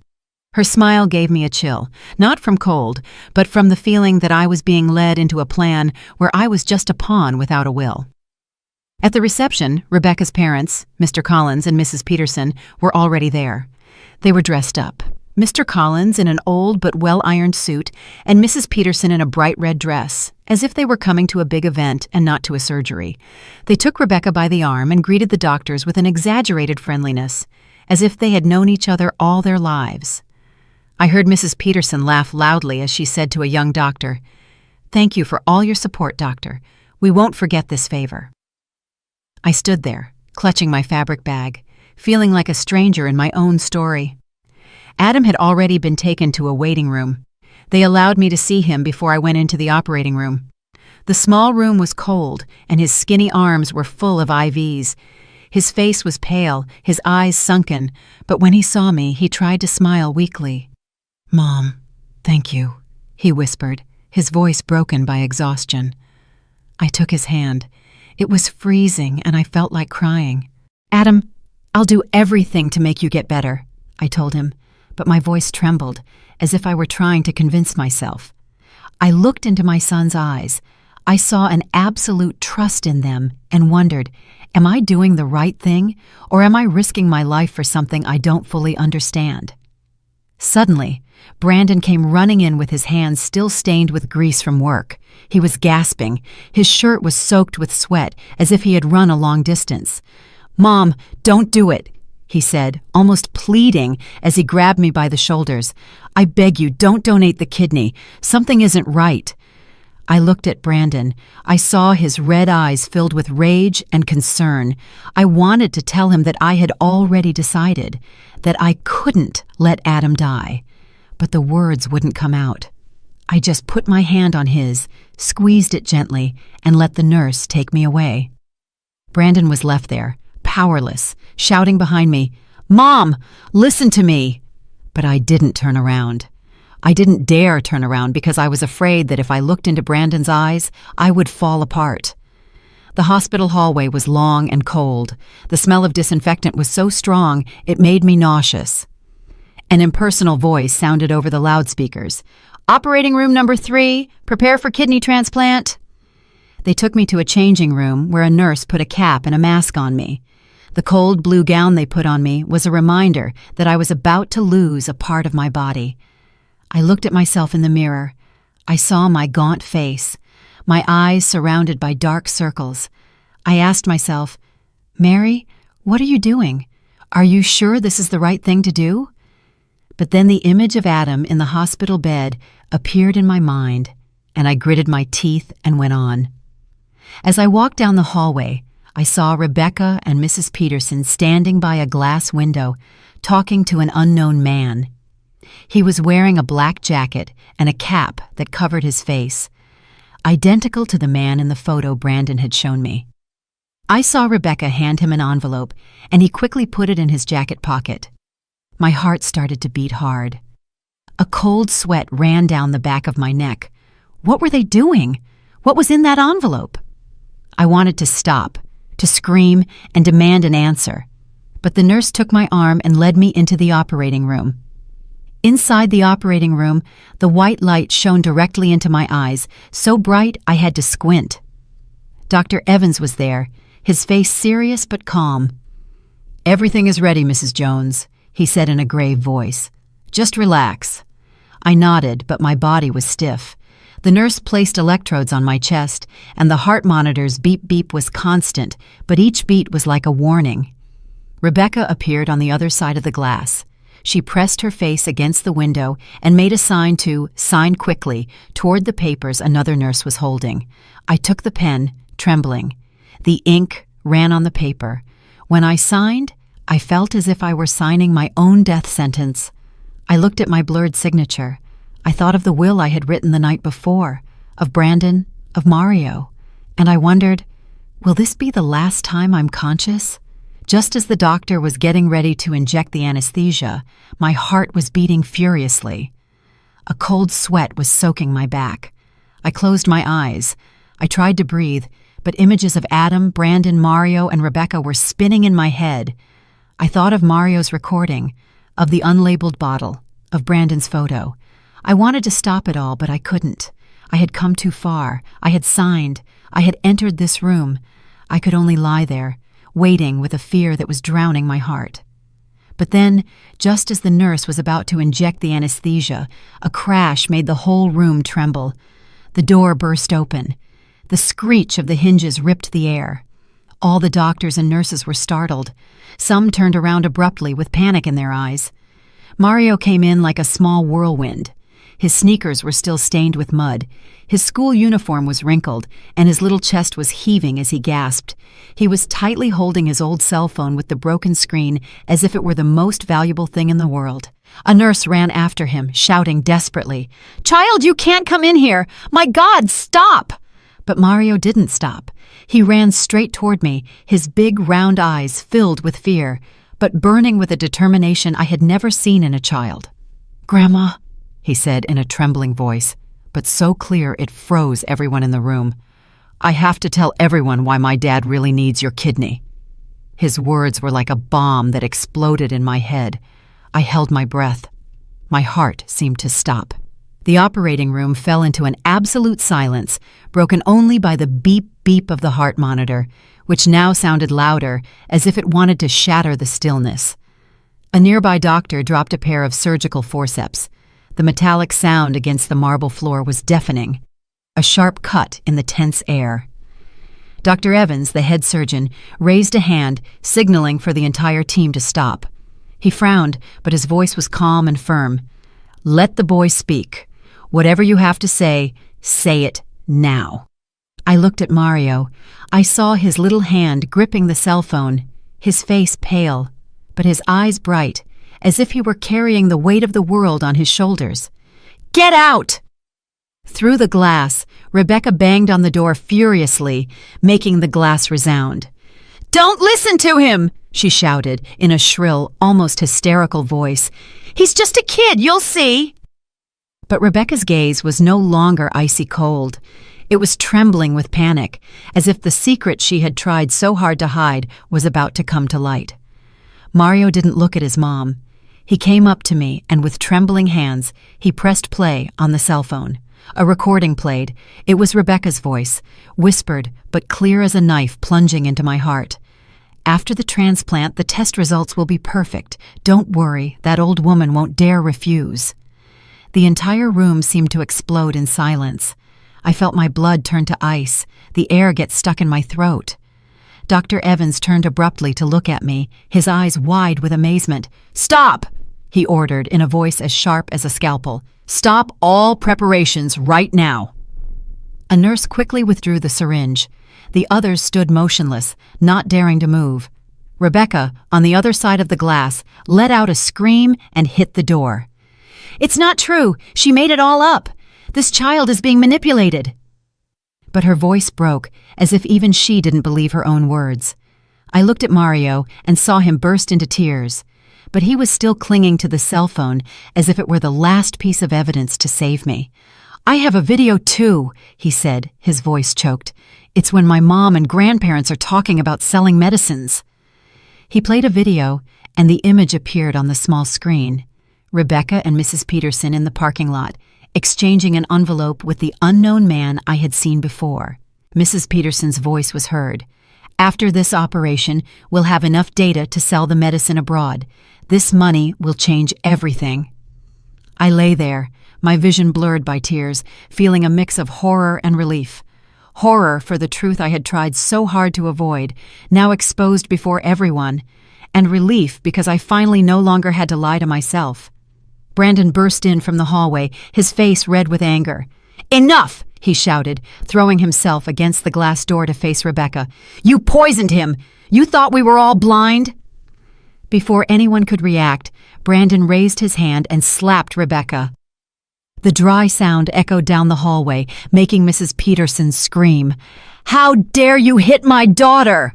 Her smile gave me a chill, not from cold, but from the feeling that I was being led into a plan where I was just a pawn without a will. At the reception, Rebecca's parents, Mr. Collins and Mrs. Peterson, were already there. They were dressed up. Mr. Collins in an old but well-ironed suit, and Mrs. Peterson in a bright red dress, as if they were coming to a big event and not to a surgery. They took Rebecca by the arm and greeted the doctors with an exaggerated friendliness, as if they had known each other all their lives. I heard Mrs. Peterson laugh loudly as she said to a young doctor, "Thank you for all your support, doctor. We won't forget this favor." I stood there, clutching my fabric bag, feeling like a stranger in my own story. Adam had already been taken to a waiting room. They allowed me to see him before I went into the operating room. The small room was cold, and his skinny arms were full of IVs. His face was pale, his eyes sunken, but when he saw me, he tried to smile weakly. "Mom, thank you," he whispered, his voice broken by exhaustion. I took his hand. It was freezing, and I felt like crying. "Adam, I'll do everything to make you get better," I told him, but my voice trembled, as if I were trying to convince myself. I looked into my son's eyes. I saw an absolute trust in them and wondered, am I doing the right thing, or am I risking my life for something I don't fully understand? Suddenly, Brandon came running in with his hands still stained with grease from work. He was gasping. His shirt was soaked with sweat, as if he had run a long distance. "Mom, don't do it," he said, almost pleading as he grabbed me by the shoulders. "I beg you, don't donate the kidney. Something isn't right." I looked at Brandon. I saw his red eyes filled with rage and concern. I wanted to tell him that I had already decided, that I couldn't let Adam die. But the words wouldn't come out. I just put my hand on his, squeezed it gently, and let the nurse take me away. Brandon was left there, powerless, shouting behind me, "Mom, listen to me!" But I didn't turn around. I didn't dare turn around because I was afraid that if I looked into Brandon's eyes, I would fall apart. The hospital hallway was long and cold. The smell of disinfectant was so strong it made me nauseous. An impersonal voice sounded over the loudspeakers. "Operating room number 3, prepare for kidney transplant." They took me to a changing room where a nurse put a cap and a mask on me. The cold blue gown they put on me was a reminder that I was about to lose a part of my body. I looked at myself in the mirror. I saw my gaunt face, my eyes surrounded by dark circles. I asked myself, "Mary, what are you doing? Are you sure this is the right thing to do?" But then the image of Adam in the hospital bed appeared in my mind, and I gritted my teeth and went on. As I walked down the hallway, I saw Rebecca and Mrs. Peterson standing by a glass window, talking to an unknown man. He was wearing a black jacket and a cap that covered his face, identical to the man in the photo Brandon had shown me. I saw Rebecca hand him an envelope, and he quickly put it in his jacket pocket. My heart started to beat hard. A cold sweat ran down the back of my neck. What were they doing? What was in that envelope? I wanted to stop, to scream and demand an answer, but the nurse took my arm and led me into the operating room. Inside the operating room, the white light shone directly into my eyes, so bright I had to squint. Dr. Evans was there, his face serious but calm. "Everything is ready, Mrs. Jones," he said in a grave voice. "Just relax." I nodded, but my body was stiff. The nurse placed electrodes on my chest, and the heart monitor's beep-beep was constant, but each beat was like a warning. Rebecca appeared on the other side of the glass. She pressed her face against the window and made a sign to sign quickly toward the papers another nurse was holding. I took the pen, trembling. The ink ran on the paper. When I signed, I felt as if I were signing my own death sentence. I looked at my blurred signature. I thought of the will I had written the night before, of Brandon, of Mario, and I wondered, will this be the last time I'm conscious? Just as the doctor was getting ready to inject the anesthesia, my heart was beating furiously. A cold sweat was soaking my back. I closed my eyes. I tried to breathe, but images of Adam, Brandon, Mario, and Rebecca were spinning in my head. I thought of Mario's recording, of the unlabeled bottle, of Brandon's photo. I wanted to stop it all, but I couldn't. I had come too far. I had signed. I had entered this room. I could only lie there, waiting with a fear that was drowning my heart. But then, just as the nurse was about to inject the anesthesia, a crash made the whole room tremble. The door burst open. The screech of the hinges ripped the air. All the doctors and nurses were startled. Some turned around abruptly with panic in their eyes. Mario came in like a small whirlwind. His sneakers were still stained with mud. His school uniform was wrinkled, and his little chest was heaving as he gasped. He was tightly holding his old cell phone with the broken screen as if it were the most valuable thing in the world. A nurse ran after him, shouting desperately, "Child, you can't come in here! My God, stop!" But Mario didn't stop. He ran straight toward me, his big round eyes filled with fear, but burning with a determination I had never seen in a child. "Grandma," he said in a trembling voice, but so clear it froze everyone in the room. "I have to tell everyone why my dad really needs your kidney." His words were like a bomb that exploded in my head. I held my breath. My heart seemed to stop. The operating room fell into an absolute silence, broken only by the beep-beep of the heart monitor, which now sounded louder, as if it wanted to shatter the stillness. A nearby doctor dropped a pair of surgical forceps. The metallic sound against the marble floor was deafening, a sharp cut in the tense air. Dr. Evans, the head surgeon, raised a hand, signaling for the entire team to stop. He frowned, but his voice was calm and firm. "Let the boy speak. Whatever you have to say it now." I looked at Mario. I saw his little hand gripping the cell phone, his face pale, but his eyes bright, as if he were carrying the weight of the world on his shoulders. "Get out!" Through the glass, Rebecca banged on the door furiously, making the glass resound. "Don't listen to him!" she shouted in a shrill, almost hysterical voice. "He's just a kid, you'll see!" But Rebecca's gaze was no longer icy cold. It was trembling with panic, as if the secret she had tried so hard to hide was about to come to light. Mario didn't look at his mom. He came up to me, and with trembling hands, he pressed play on the cell phone. A recording played. It was Rebecca's voice, whispered but clear as a knife plunging into my heart. "After the transplant, the test results will be perfect. Don't worry, that old woman won't dare refuse." The entire room seemed to explode in silence. I felt my blood turn to ice, the air get stuck in my throat. Dr. Evans turned abruptly to look at me, his eyes wide with amazement. "Stop!" he ordered in a voice as sharp as a scalpel. "Stop all preparations right now." A nurse quickly withdrew the syringe. The others stood motionless, not daring to move. Rebecca, on the other side of the glass, let out a scream and hit the door. "It's not true! She made it all up! This child is being manipulated!" But her voice broke, as if even she didn't believe her own words. I looked at Mario and saw him burst into tears, but he was still clinging to the cell phone as if it were the last piece of evidence to save me. "I have a video too," he said, his voice choked. "It's when my mom and grandparents are talking about selling medicines." He played a video, and the image appeared on the small screen. Rebecca and Mrs. Peterson in the parking lot, exchanging an envelope with the unknown man I had seen before. Mrs. Peterson's voice was heard. "After this operation, we'll have enough data to sell the medicine abroad. This money will change everything." I lay there, my vision blurred by tears, feeling a mix of horror and relief. Horror for the truth I had tried so hard to avoid, now exposed before everyone, and relief because I finally no longer had to lie to myself. Brandon burst in from the hallway, his face red with anger. "Enough!" he shouted, throwing himself against the glass door to face Rebecca. "You poisoned him! You thought we were all blind?" Before anyone could react, Brandon raised his hand and slapped Rebecca. The dry sound echoed down the hallway, making Mrs. Peterson scream. "How dare you hit my daughter!"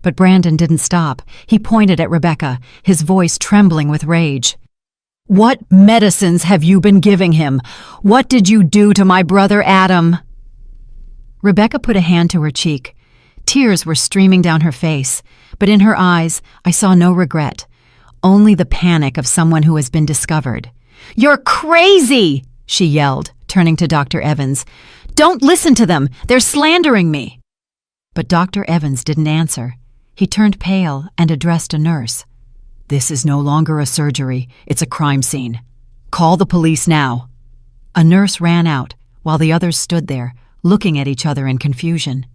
But Brandon didn't stop. He pointed at Rebecca, his voice trembling with rage. "What medicines have you been giving him? What did you do to my brother Adam?" Rebecca put a hand to her cheek. Tears were streaming down her face, but in her eyes I saw no regret, only the panic of someone who has been discovered. "You're crazy!" she yelled, turning to Dr. Evans. "Don't listen to them! They're slandering me!" But Dr. Evans didn't answer. He turned pale and addressed a nurse. "This is no longer a surgery. It's a crime scene. Call the police now." A nurse ran out while the others stood there, looking at each other in confusion.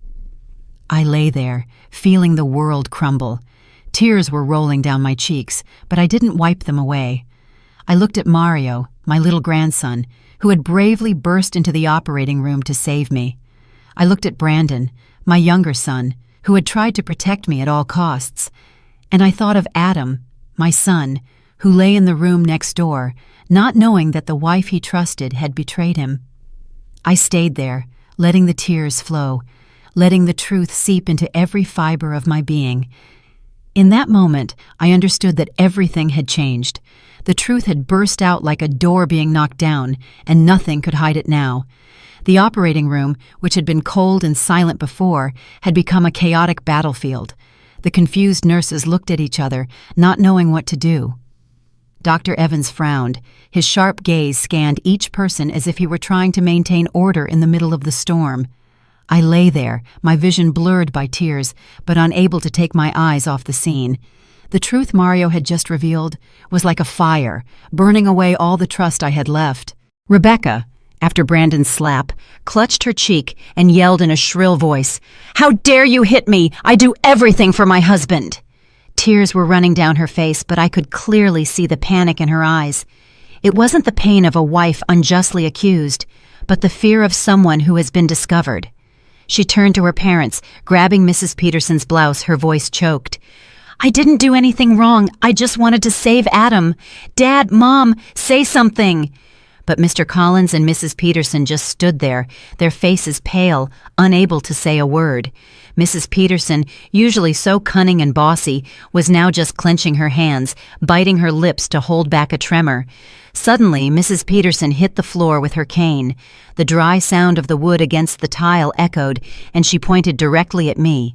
I lay there, feeling the world crumble. Tears were rolling down my cheeks, but I didn't wipe them away. I looked at Mario, my little grandson, who had bravely burst into the operating room to save me. I looked at Brandon, my younger son, who had tried to protect me at all costs. And I thought of Adam, my son, who lay in the room next door, not knowing that the wife he trusted had betrayed him. I stayed there, letting the tears flow, letting the truth seep into every fiber of my being. In that moment, I understood that everything had changed. The truth had burst out like a door being knocked down, and nothing could hide it now. The operating room, which had been cold and silent before, had become a chaotic battlefield. The confused nurses looked at each other, not knowing what to do. Dr. Evans frowned. His sharp gaze scanned each person as if he were trying to maintain order in the middle of the storm. I lay there, my vision blurred by tears, but unable to take my eyes off the scene. The truth Mario had just revealed was like a fire, burning away all the trust I had left. Rebecca, after Brandon's slap, clutched her cheek and yelled in a shrill voice, "How dare you hit me? I do everything for my husband!" Tears were running down her face, but I could clearly see the panic in her eyes. It wasn't the pain of a wife unjustly accused, but the fear of someone who has been discovered. She turned to her parents, grabbing Mrs. Peterson's blouse, her voice choked. "I didn't do anything wrong. I just wanted to save Adam. Dad, Mom, say something." But Mr. Collins and Mrs. Peterson just stood there, their faces pale, unable to say a word. Mrs. Peterson, usually so cunning and bossy, was now just clenching her hands, biting her lips to hold back a tremor. Suddenly, Mrs. Peterson hit the floor with her cane. The dry sound of the wood against the tile echoed, and she pointed directly at me.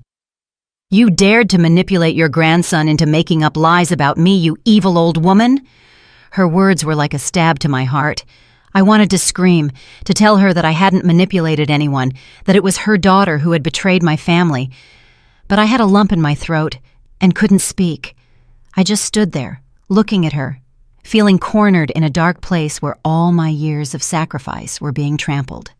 "You dared to manipulate your grandson into making up lies about me, you evil old woman!" Her words were like a stab to my heart. I wanted to scream, to tell her that I hadn't manipulated anyone, that it was her daughter who had betrayed my family. But I had a lump in my throat and couldn't speak. I just stood there, looking at her, feeling cornered in a dark place where all my years of sacrifice were being trampled.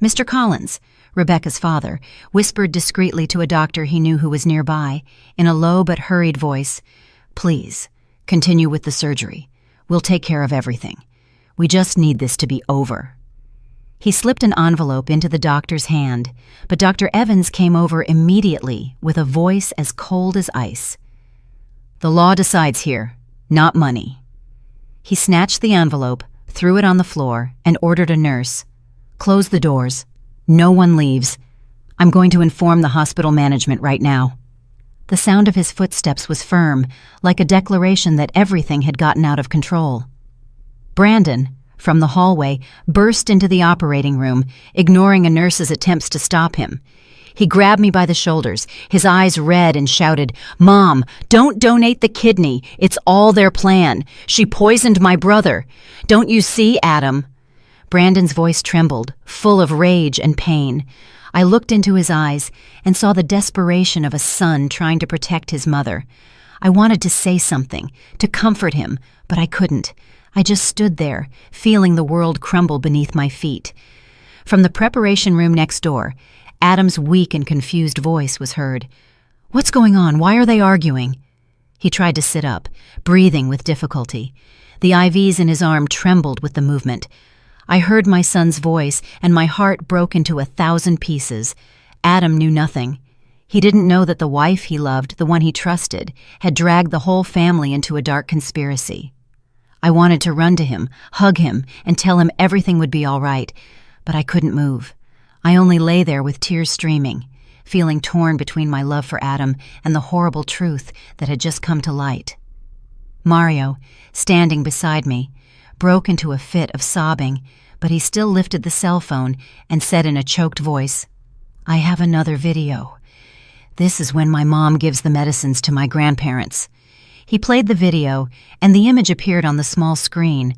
Mr. Collins, Rebecca's father, whispered discreetly to a doctor he knew who was nearby, in a low but hurried voice, "Please, continue with the surgery. We'll take care of everything. We just need this to be over." He slipped an envelope into the doctor's hand, but Dr. Evans came over immediately with a voice as cold as ice. "The law decides here, not money." He snatched the envelope, threw it on the floor, and ordered a nurse, "Close the doors. No one leaves. I'm going to inform the hospital management right now." The sound of his footsteps was firm, like a declaration that everything had gotten out of control. Brandon, from the hallway, burst into the operating room, ignoring a nurse's attempts to stop him. He grabbed me by the shoulders, his eyes red, and shouted, "Mom, don't donate the kidney. It's all their plan. She poisoned my brother. Don't you see, Adam?" Brandon's voice trembled, full of rage and pain. I looked into his eyes and saw the desperation of a son trying to protect his mother. I wanted to say something, to comfort him, but I couldn't. I just stood there, feeling the world crumble beneath my feet. From the preparation room next door, Adam's weak and confused voice was heard. "What's going on? Why are they arguing?" He tried to sit up, breathing with difficulty. The IVs in his arm trembled with the movement. I heard my son's voice, and my heart broke into 1,000 pieces. Adam knew nothing. He didn't know that the wife he loved, the one he trusted, had dragged the whole family into a dark conspiracy. I wanted to run to him, hug him, and tell him everything would be all right, but I couldn't move. I only lay there with tears streaming, feeling torn between my love for Adam and the horrible truth that had just come to light. Mario, standing beside me, broke into a fit of sobbing, but he still lifted the cell phone and said in a choked voice, "I have another video. This is when my mom gives the medicines to my grandparents." He played the video, and the image appeared on the small screen.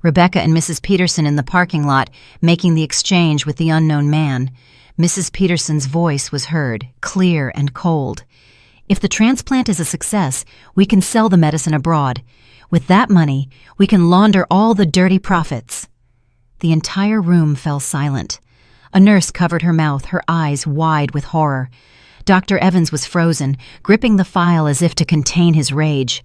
Rebecca and Mrs. Peterson in the parking lot making the exchange with the unknown man. Mrs. Peterson's voice was heard, clear and cold. "If the transplant is a success, we can sell the medicine abroad. With that money, we can launder all the dirty profits." The entire room fell silent. A nurse covered her mouth, her eyes wide with horror. Dr. Evans was frozen, gripping the file as if to contain his rage.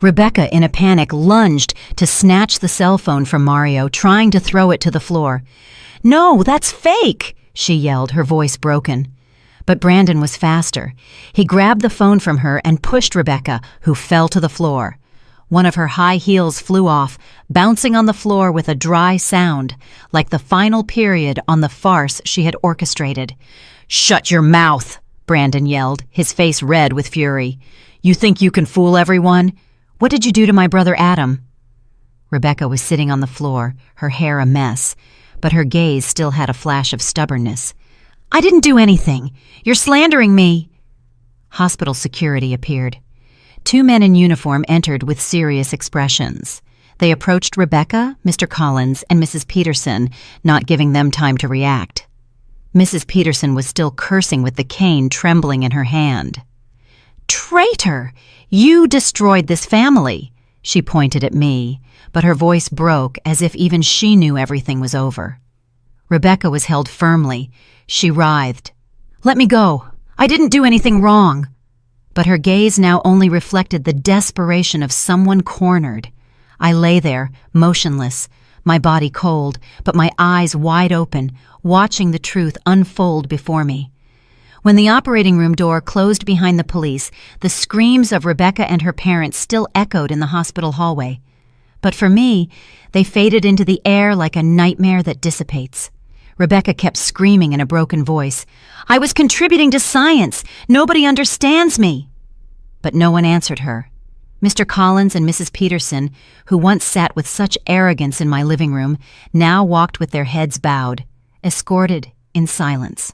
Rebecca, in a panic, lunged to snatch the cell phone from Mario, trying to throw it to the floor. "No, that's fake!" she yelled, her voice broken. But Brandon was faster. He grabbed the phone from her and pushed Rebecca, who fell to the floor. One of her high heels flew off, bouncing on the floor with a dry sound, like the final period on the farce she had orchestrated. "Shut your mouth!" Brandon yelled, his face red with fury. "You think you can fool everyone? What did you do to my brother Adam?" Rebecca was sitting on the floor, her hair a mess, but her gaze still had a flash of stubbornness. "I didn't do anything. You're slandering me." Hospital security appeared. 2 men in uniform entered with serious expressions. They approached Rebecca, Mr. Collins, and Mrs. Peterson, not giving them time to react. Mrs. Peterson was still cursing with the cane trembling in her hand. "Traitor! You destroyed this family!" She pointed at me, but her voice broke as if even she knew everything was over. Rebecca was held firmly. She writhed. "Let me go! I didn't do anything wrong!" But her gaze now only reflected the desperation of someone cornered. I lay there, motionless, my body cold, but my eyes wide open, watching the truth unfold before me. When the operating room door closed behind the police, the screams of Rebecca and her parents still echoed in the hospital hallway. But for me, they faded into the air like a nightmare that dissipates. Rebecca kept screaming in a broken voice, "I was contributing to science! Nobody understands me!" But no one answered her. Mr. Collins and Mrs. Peterson, who once sat with such arrogance in my living room, now walked with their heads bowed, escorted in silence.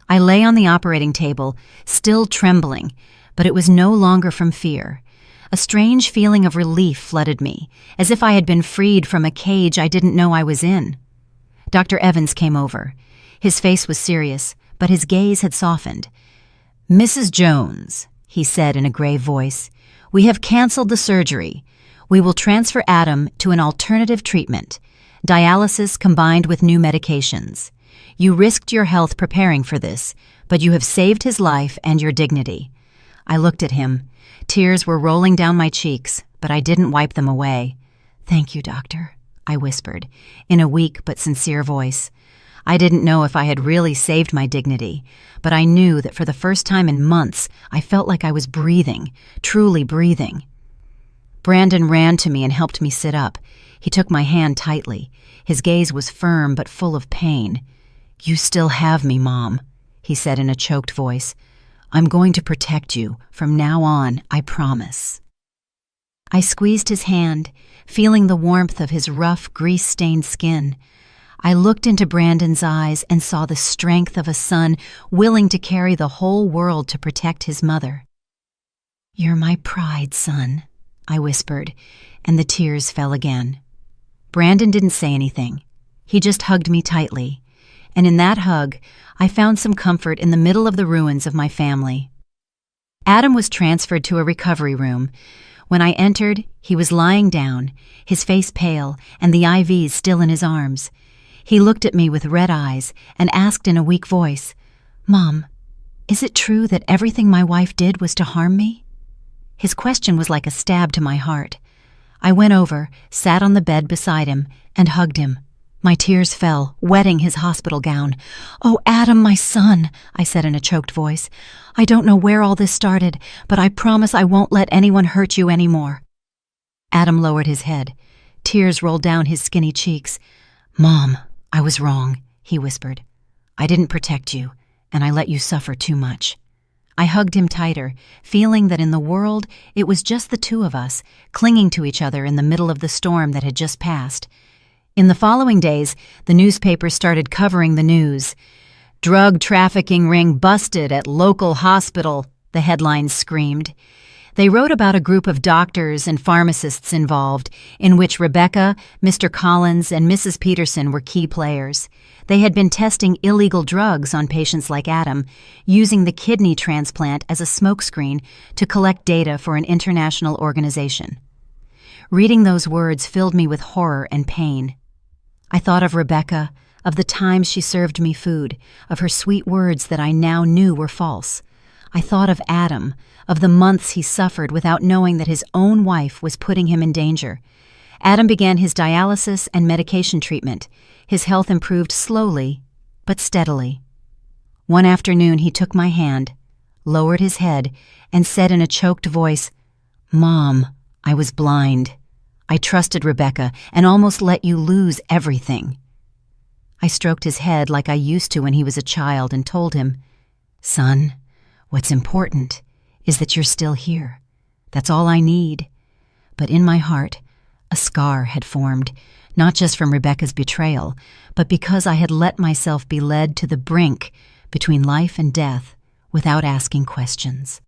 I lay on the operating table, still trembling, but it was no longer from fear. A strange feeling of relief flooded me, as if I had been freed from a cage I didn't know I was in. Dr. Evans came over. His face was serious, but his gaze had softened. "Mrs. Jones," he said in a grave voice, "we have canceled the surgery. We will transfer Adam to an alternative treatment, dialysis combined with new medications. You risked your health preparing for this, but you have saved his life and your dignity." I looked at him. Tears were rolling down my cheeks, but I didn't wipe them away. "Thank you, doctor," I whispered, in a weak but sincere voice. I didn't know if I had really saved my dignity, but I knew that for the first time in months, I felt like I was breathing, truly breathing. Brandon ran to me and helped me sit up. He took my hand tightly. His gaze was firm but full of pain. "You still have me, Mom," he said in a choked voice. "I'm going to protect you. From now on, I promise." I squeezed his hand, feeling the warmth of his rough, grease-stained skin. I looked into Brandon's eyes and saw the strength of a son willing to carry the whole world to protect his mother. "You're my pride, son," I whispered, and the tears fell again. Brandon didn't say anything. He just hugged me tightly, and in that hug, I found some comfort in the middle of the ruins of my family. Adam was transferred to a recovery room. When I entered, he was lying down, his face pale and the IVs still in his arms. He looked at me with red eyes and asked in a weak voice, "Mom, is it true that everything my wife did was to harm me?" His question was like a stab to my heart. I went over, sat on the bed beside him, and hugged him. My tears fell, wetting his hospital gown. "Oh, Adam, my son," I said in a choked voice. "I don't know where all this started, but I promise I won't let anyone hurt you anymore." Adam lowered his head. Tears rolled down his skinny cheeks. "Mom, I was wrong," he whispered. "I didn't protect you, and I let you suffer too much." I hugged him tighter, feeling that in the world it was just the two of us, clinging to each other in the middle of the storm that had just passed. In the following days, the newspapers started covering the news. "Drug trafficking ring busted at local hospital," the headlines screamed. They wrote about a group of doctors and pharmacists involved, in which Rebecca, Mr. Collins, and Mrs. Peterson were key players. They had been testing illegal drugs on patients like Adam, using the kidney transplant as a smokescreen to collect data for an international organization. Reading those words filled me with horror and pain. I thought of Rebecca, of the times she served me food, of her sweet words that I now knew were false. I thought of Adam, of the months he suffered without knowing that his own wife was putting him in danger. Adam began his dialysis and medication treatment. His health improved slowly, but steadily. One afternoon he took my hand, lowered his head, and said in a choked voice, "Mom, I was blind. I trusted Rebecca and almost let you lose everything." I stroked his head like I used to when he was a child and told him, "Son, what's important is that you're still here. That's all I need." But in my heart, a scar had formed, not just from Rebecca's betrayal, but because I had let myself be led to the brink between life and death without asking questions.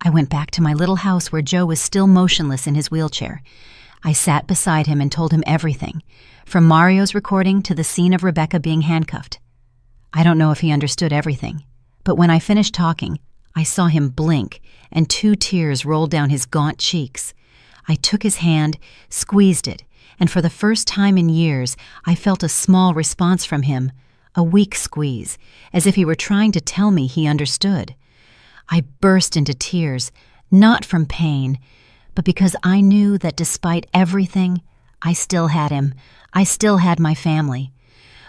I went back to my little house where Joe was still motionless in his wheelchair. I sat beside him and told him everything, from Mario's recording to the scene of Rebecca being handcuffed. I don't know if he understood everything, but when I finished talking, I saw him blink and 2 tears rolled down his gaunt cheeks. I took his hand, squeezed it, and for the first time in years, I felt a small response from him, a weak squeeze, as if he were trying to tell me he understood. I burst into tears, not from pain, but because I knew that despite everything, I still had him. I still had my family.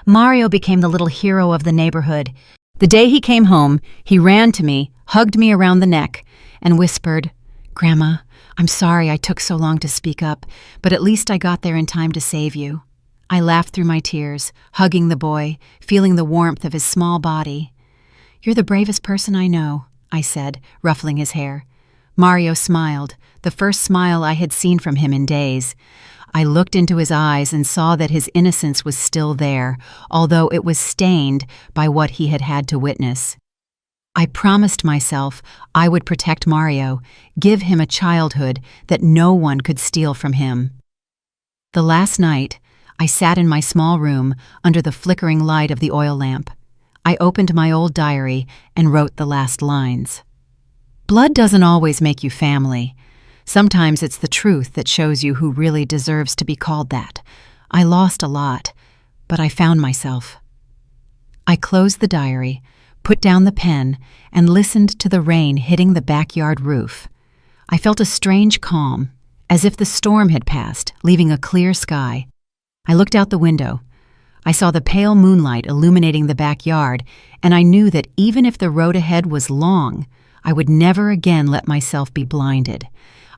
Mario became the little hero of the neighborhood. The day he came home, he ran to me, hugged me around the neck, and whispered, "Grandma, I'm sorry I took so long to speak up, but at least I got there in time to save you." I laughed through my tears, hugging the boy, feeling the warmth of his small body. "You're the bravest person I know," I said, ruffling his hair. Mario smiled, the first smile I had seen from him in days. I looked into his eyes and saw that his innocence was still there, although it was stained by what he had had to witness. I promised myself I would protect Mario, give him a childhood that no one could steal from him. The last night, I sat in my small room under the flickering light of the oil lamp. I opened my old diary and wrote the last lines. Blood doesn't always make you family. Sometimes it's the truth that shows you who really deserves to be called that. I lost a lot, but I found myself. I closed the diary, put down the pen, and listened to the rain hitting the backyard roof. I felt a strange calm, as if the storm had passed, leaving a clear sky. I looked out the window. I saw the pale moonlight illuminating the backyard, and I knew that even if the road ahead was long, I would never again let myself be blinded.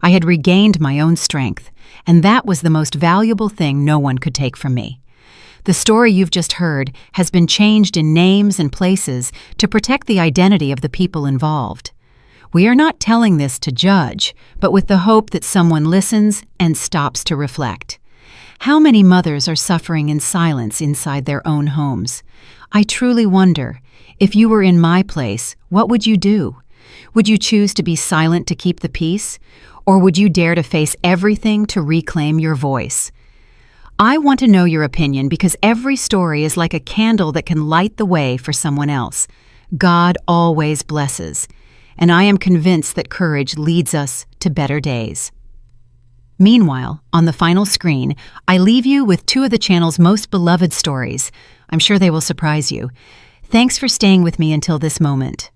I had regained my own strength, and that was the most valuable thing no one could take from me. The story you've just heard has been changed in names and places to protect the identity of the people involved. We are not telling this to judge, but with the hope that someone listens and stops to reflect. How many mothers are suffering in silence inside their own homes? I truly wonder, if you were in my place, what would you do? Would you choose to be silent to keep the peace? Or would you dare to face everything to reclaim your voice? I want to know your opinion because every story is like a candle that can light the way for someone else. God always blesses, and I am convinced that courage leads us to better days. Meanwhile, on the final screen, I leave you with 2 of the channel's most beloved stories. I'm sure they will surprise you. Thanks for staying with me until this moment.